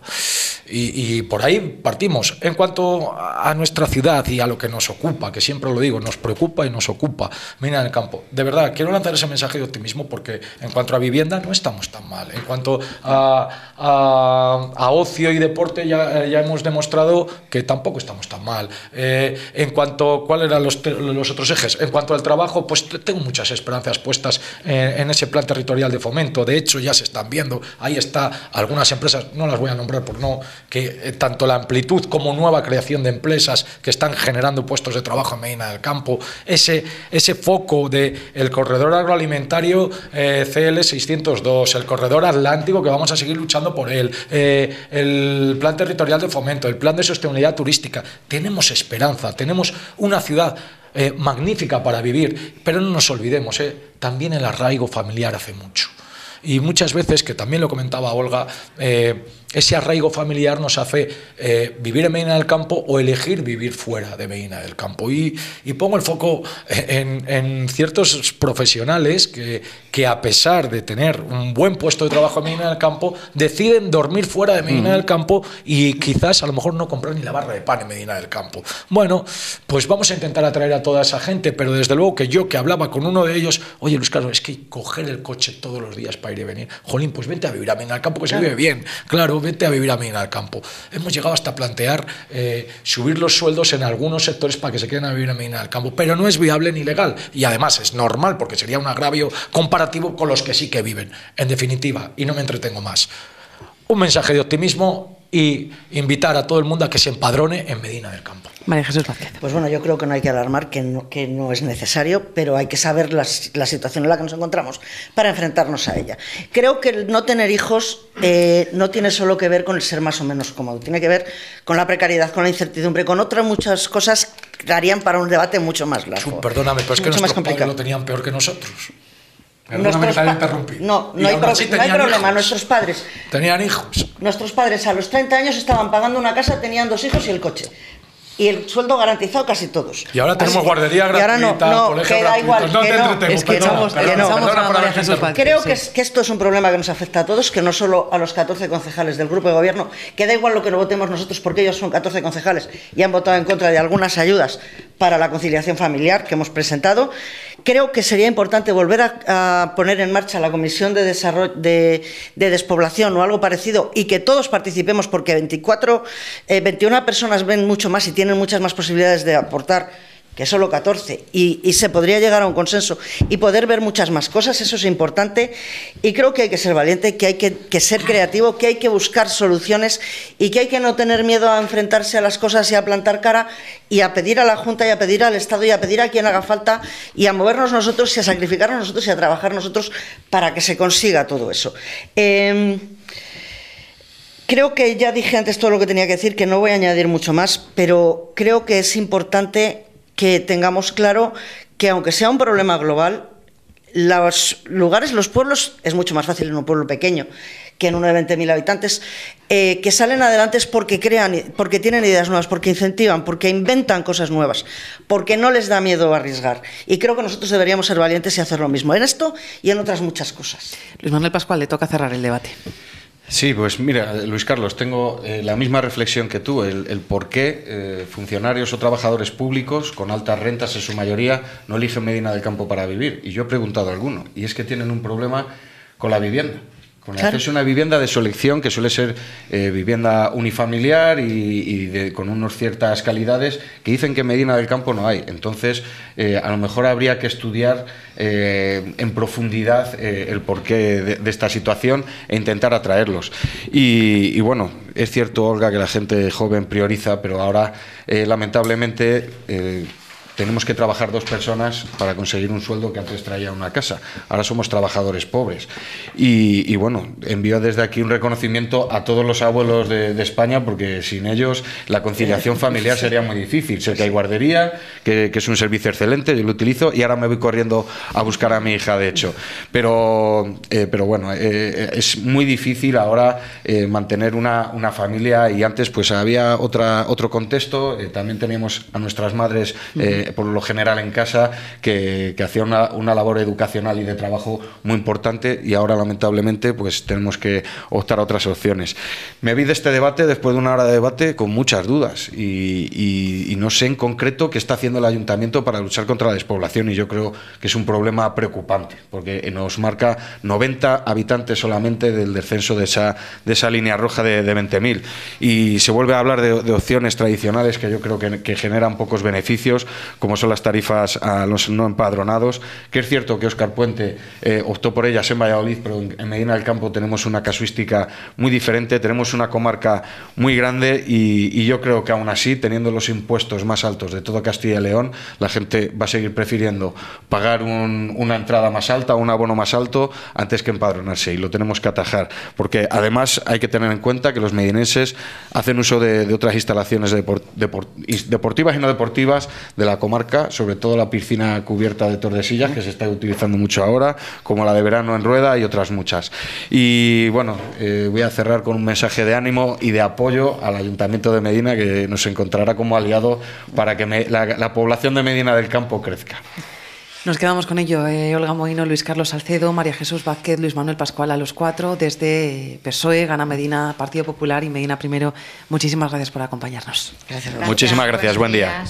Speaker 4: Y por ahí partimos. En cuanto a nuestra ciudad y a lo que nos ocupa, que siempre lo digo, nos preocupa y nos ocupa, Medina del Campo, de verdad, quiero lanzar ese mensaje de optimismo, porque en cuanto a vivienda no estamos tan mal. En cuanto a ocio y deporte ya hemos demostrado que tampoco estamos tan mal. En cuanto, ¿cuáles eran los otros ejes? En cuanto al trabajo, pues tengo muchas esperanzas puestas en ese plan territorial de fomento. De hecho, ya se están viendo, ahí está, algunas empresas, no las voy a nombrar por no, que tanto la amplitud como nueva creación de empresas que están generando puestos de trabajo en Medina del Campo, ese foco del corredor agroalimentario CL 602, el corredor atlántico, que vamos a seguir luchando por él, el plan territorial de fomento, el plan de sostenibilidad turística. Tenemos esperanza, tenemos una ciudad magnífica para vivir, pero no nos olvidemos, también el arraigo familiar hace mucho. Y muchas veces, que también lo comentaba Olga, ese arraigo familiar nos hace vivir en Medina del Campo o elegir vivir fuera de Medina del Campo. Y pongo el foco en ciertos profesionales que a pesar de tener un buen puesto de trabajo en Medina del Campo, deciden dormir fuera de Medina del Campo y quizás a lo mejor no comprar ni la barra de pan en Medina del Campo. Bueno, pues vamos a intentar atraer a toda esa gente, pero desde luego que yo, que hablaba con uno de ellos, oye, Luis Carlos, es que coger el coche todos los días para ir y venir, jolín, pues vente a vivir a Medina del Campo, que se vive bien, claro, vete a vivir a Medina del Campo. Hemos llegado hasta plantear subir los sueldos en algunos sectores para que se queden a vivir en Medina del Campo, pero no es viable ni legal, y además es normal, porque sería un agravio comparativo con los que sí que viven. En definitiva, y no me entretengo más, un mensaje de optimismo y invitar a todo el mundo a que se empadrone en Medina del Campo.
Speaker 1: María Jesús Vázquez.
Speaker 3: Pues bueno, yo creo que no hay que alarmar, que no es necesario, pero hay que saber la situación en la que nos encontramos para enfrentarnos a ella. Creo que el no tener hijos no tiene solo que ver con el ser más o menos cómodo, tiene que ver con la precariedad, con la incertidumbre, con otras muchas cosas que harían para un debate mucho más largo.
Speaker 4: Perdóname, pero es que nuestros padres lo tenían peor que nosotros. Perdóname que te haya interrumpido.
Speaker 3: No hay problema, nuestros padres...
Speaker 4: Tenían hijos.
Speaker 3: Nuestros padres a los 30 años estaban pagando una casa, tenían 2 hijos y el coche. Y el sueldo garantizado casi todos.
Speaker 4: Y ahora tenemos guardería gratuita, colegio gratuito.
Speaker 3: Creo que esto es un problema que nos afecta a todos, que no solo a los 14 concejales del grupo de gobierno, que da igual lo que no votemos nosotros porque ellos son 14 concejales y han votado en contra de algunas ayudas para la conciliación familiar que hemos presentado. Creo que sería importante volver a poner en marcha la Comisión de Desarrollo de Despoblación o algo parecido y que todos participemos, porque 21 personas ven mucho más y tienen muchas más posibilidades de aportar que solo 14, y se podría llegar a un consenso y poder ver muchas más cosas. Eso es importante, y creo que hay que ser valiente, que hay que ser creativo, que hay que buscar soluciones y que hay que no tener miedo a enfrentarse a las cosas y a plantar cara y a pedir a la Junta y a pedir al Estado y a pedir a quien haga falta y a movernos nosotros y a sacrificarnos nosotros y a trabajar nosotros para que se consiga todo eso. Creo que ya dije antes todo lo que tenía que decir, que no voy a añadir mucho más, pero creo que es importante que tengamos claro que, aunque sea un problema global, los lugares, los pueblos, es mucho más fácil en un pueblo pequeño que en uno de 20.000 habitantes, que salen adelante es porque crean, porque tienen ideas nuevas, porque incentivan, porque inventan cosas nuevas, porque no les da miedo arriesgar. Y creo que nosotros deberíamos ser valientes y hacer lo mismo en esto y en otras muchas cosas.
Speaker 1: Luis Manuel Pascual, le toca cerrar el debate.
Speaker 2: Sí, pues mira, Luis Carlos, tengo la misma reflexión que tú, el por qué funcionarios o trabajadores públicos con altas rentas en su mayoría no eligen Medina del Campo para vivir. Y yo he preguntado a alguno, y es que tienen un problema con la vivienda. Con el acceso a una vivienda de su elección, que suele ser vivienda unifamiliar y con unas ciertas calidades, que dicen que en Medina del Campo no hay. Entonces, a lo mejor habría que estudiar en profundidad el porqué de esta situación e intentar atraerlos. Y bueno, es cierto, Olga, que la gente joven prioriza, pero ahora, lamentablemente, tenemos que trabajar 2 personas para conseguir un sueldo que antes traía una casa. Ahora somos trabajadores pobres. Y bueno, envío desde aquí un reconocimiento a todos los abuelos de España, porque sin ellos la conciliación familiar sería muy difícil. Sé que hay guardería, que es un servicio excelente, yo lo utilizo, y ahora me voy corriendo a buscar a mi hija, de hecho. Pero bueno, es muy difícil ahora mantener una familia, y antes pues había otro contexto. También teníamos a nuestras madres por lo general en casa, que hacía una labor educacional y de trabajo muy importante, y ahora lamentablemente pues tenemos que optar a otras opciones. Me vi de este debate, después de una hora de debate, con muchas dudas y no sé en concreto qué está haciendo el ayuntamiento para luchar contra la despoblación, y yo creo que es un problema preocupante, porque nos marca 90 habitantes solamente del descenso de esa línea roja de 20.000, y se vuelve a hablar de opciones tradicionales que yo creo que generan pocos beneficios, como son las tarifas a los no empadronados, que es cierto que Óscar Puente optó por ellas en Valladolid, pero en Medina del Campo tenemos una casuística muy diferente, tenemos una comarca muy grande, y yo creo que aún así, teniendo los impuestos más altos de todo Castilla y León, la gente va a seguir prefiriendo pagar una entrada más alta, un abono más alto, antes que empadronarse, y lo tenemos que atajar, porque además hay que tener en cuenta que los medinenses hacen uso de otras instalaciones deportivas y no deportivas de la comarca, sobre todo la piscina cubierta de Tordesillas, que se está utilizando mucho ahora, como la de verano en Rueda y otras muchas. Y bueno, voy a cerrar con un mensaje de ánimo y de apoyo al Ayuntamiento de Medina, que nos encontrará como aliado para que la población de Medina del Campo crezca.
Speaker 1: Nos quedamos con ello. Olga Mohino, Luis Carlos Salcedo, María Jesús Vázquez, Luis Manuel Pascual, a los 4, desde PSOE, Gana Medina, Partido Popular y Medina Primero. Muchísimas gracias por acompañarnos.
Speaker 3: Gracias.
Speaker 2: Muchísimas gracias. Buen día.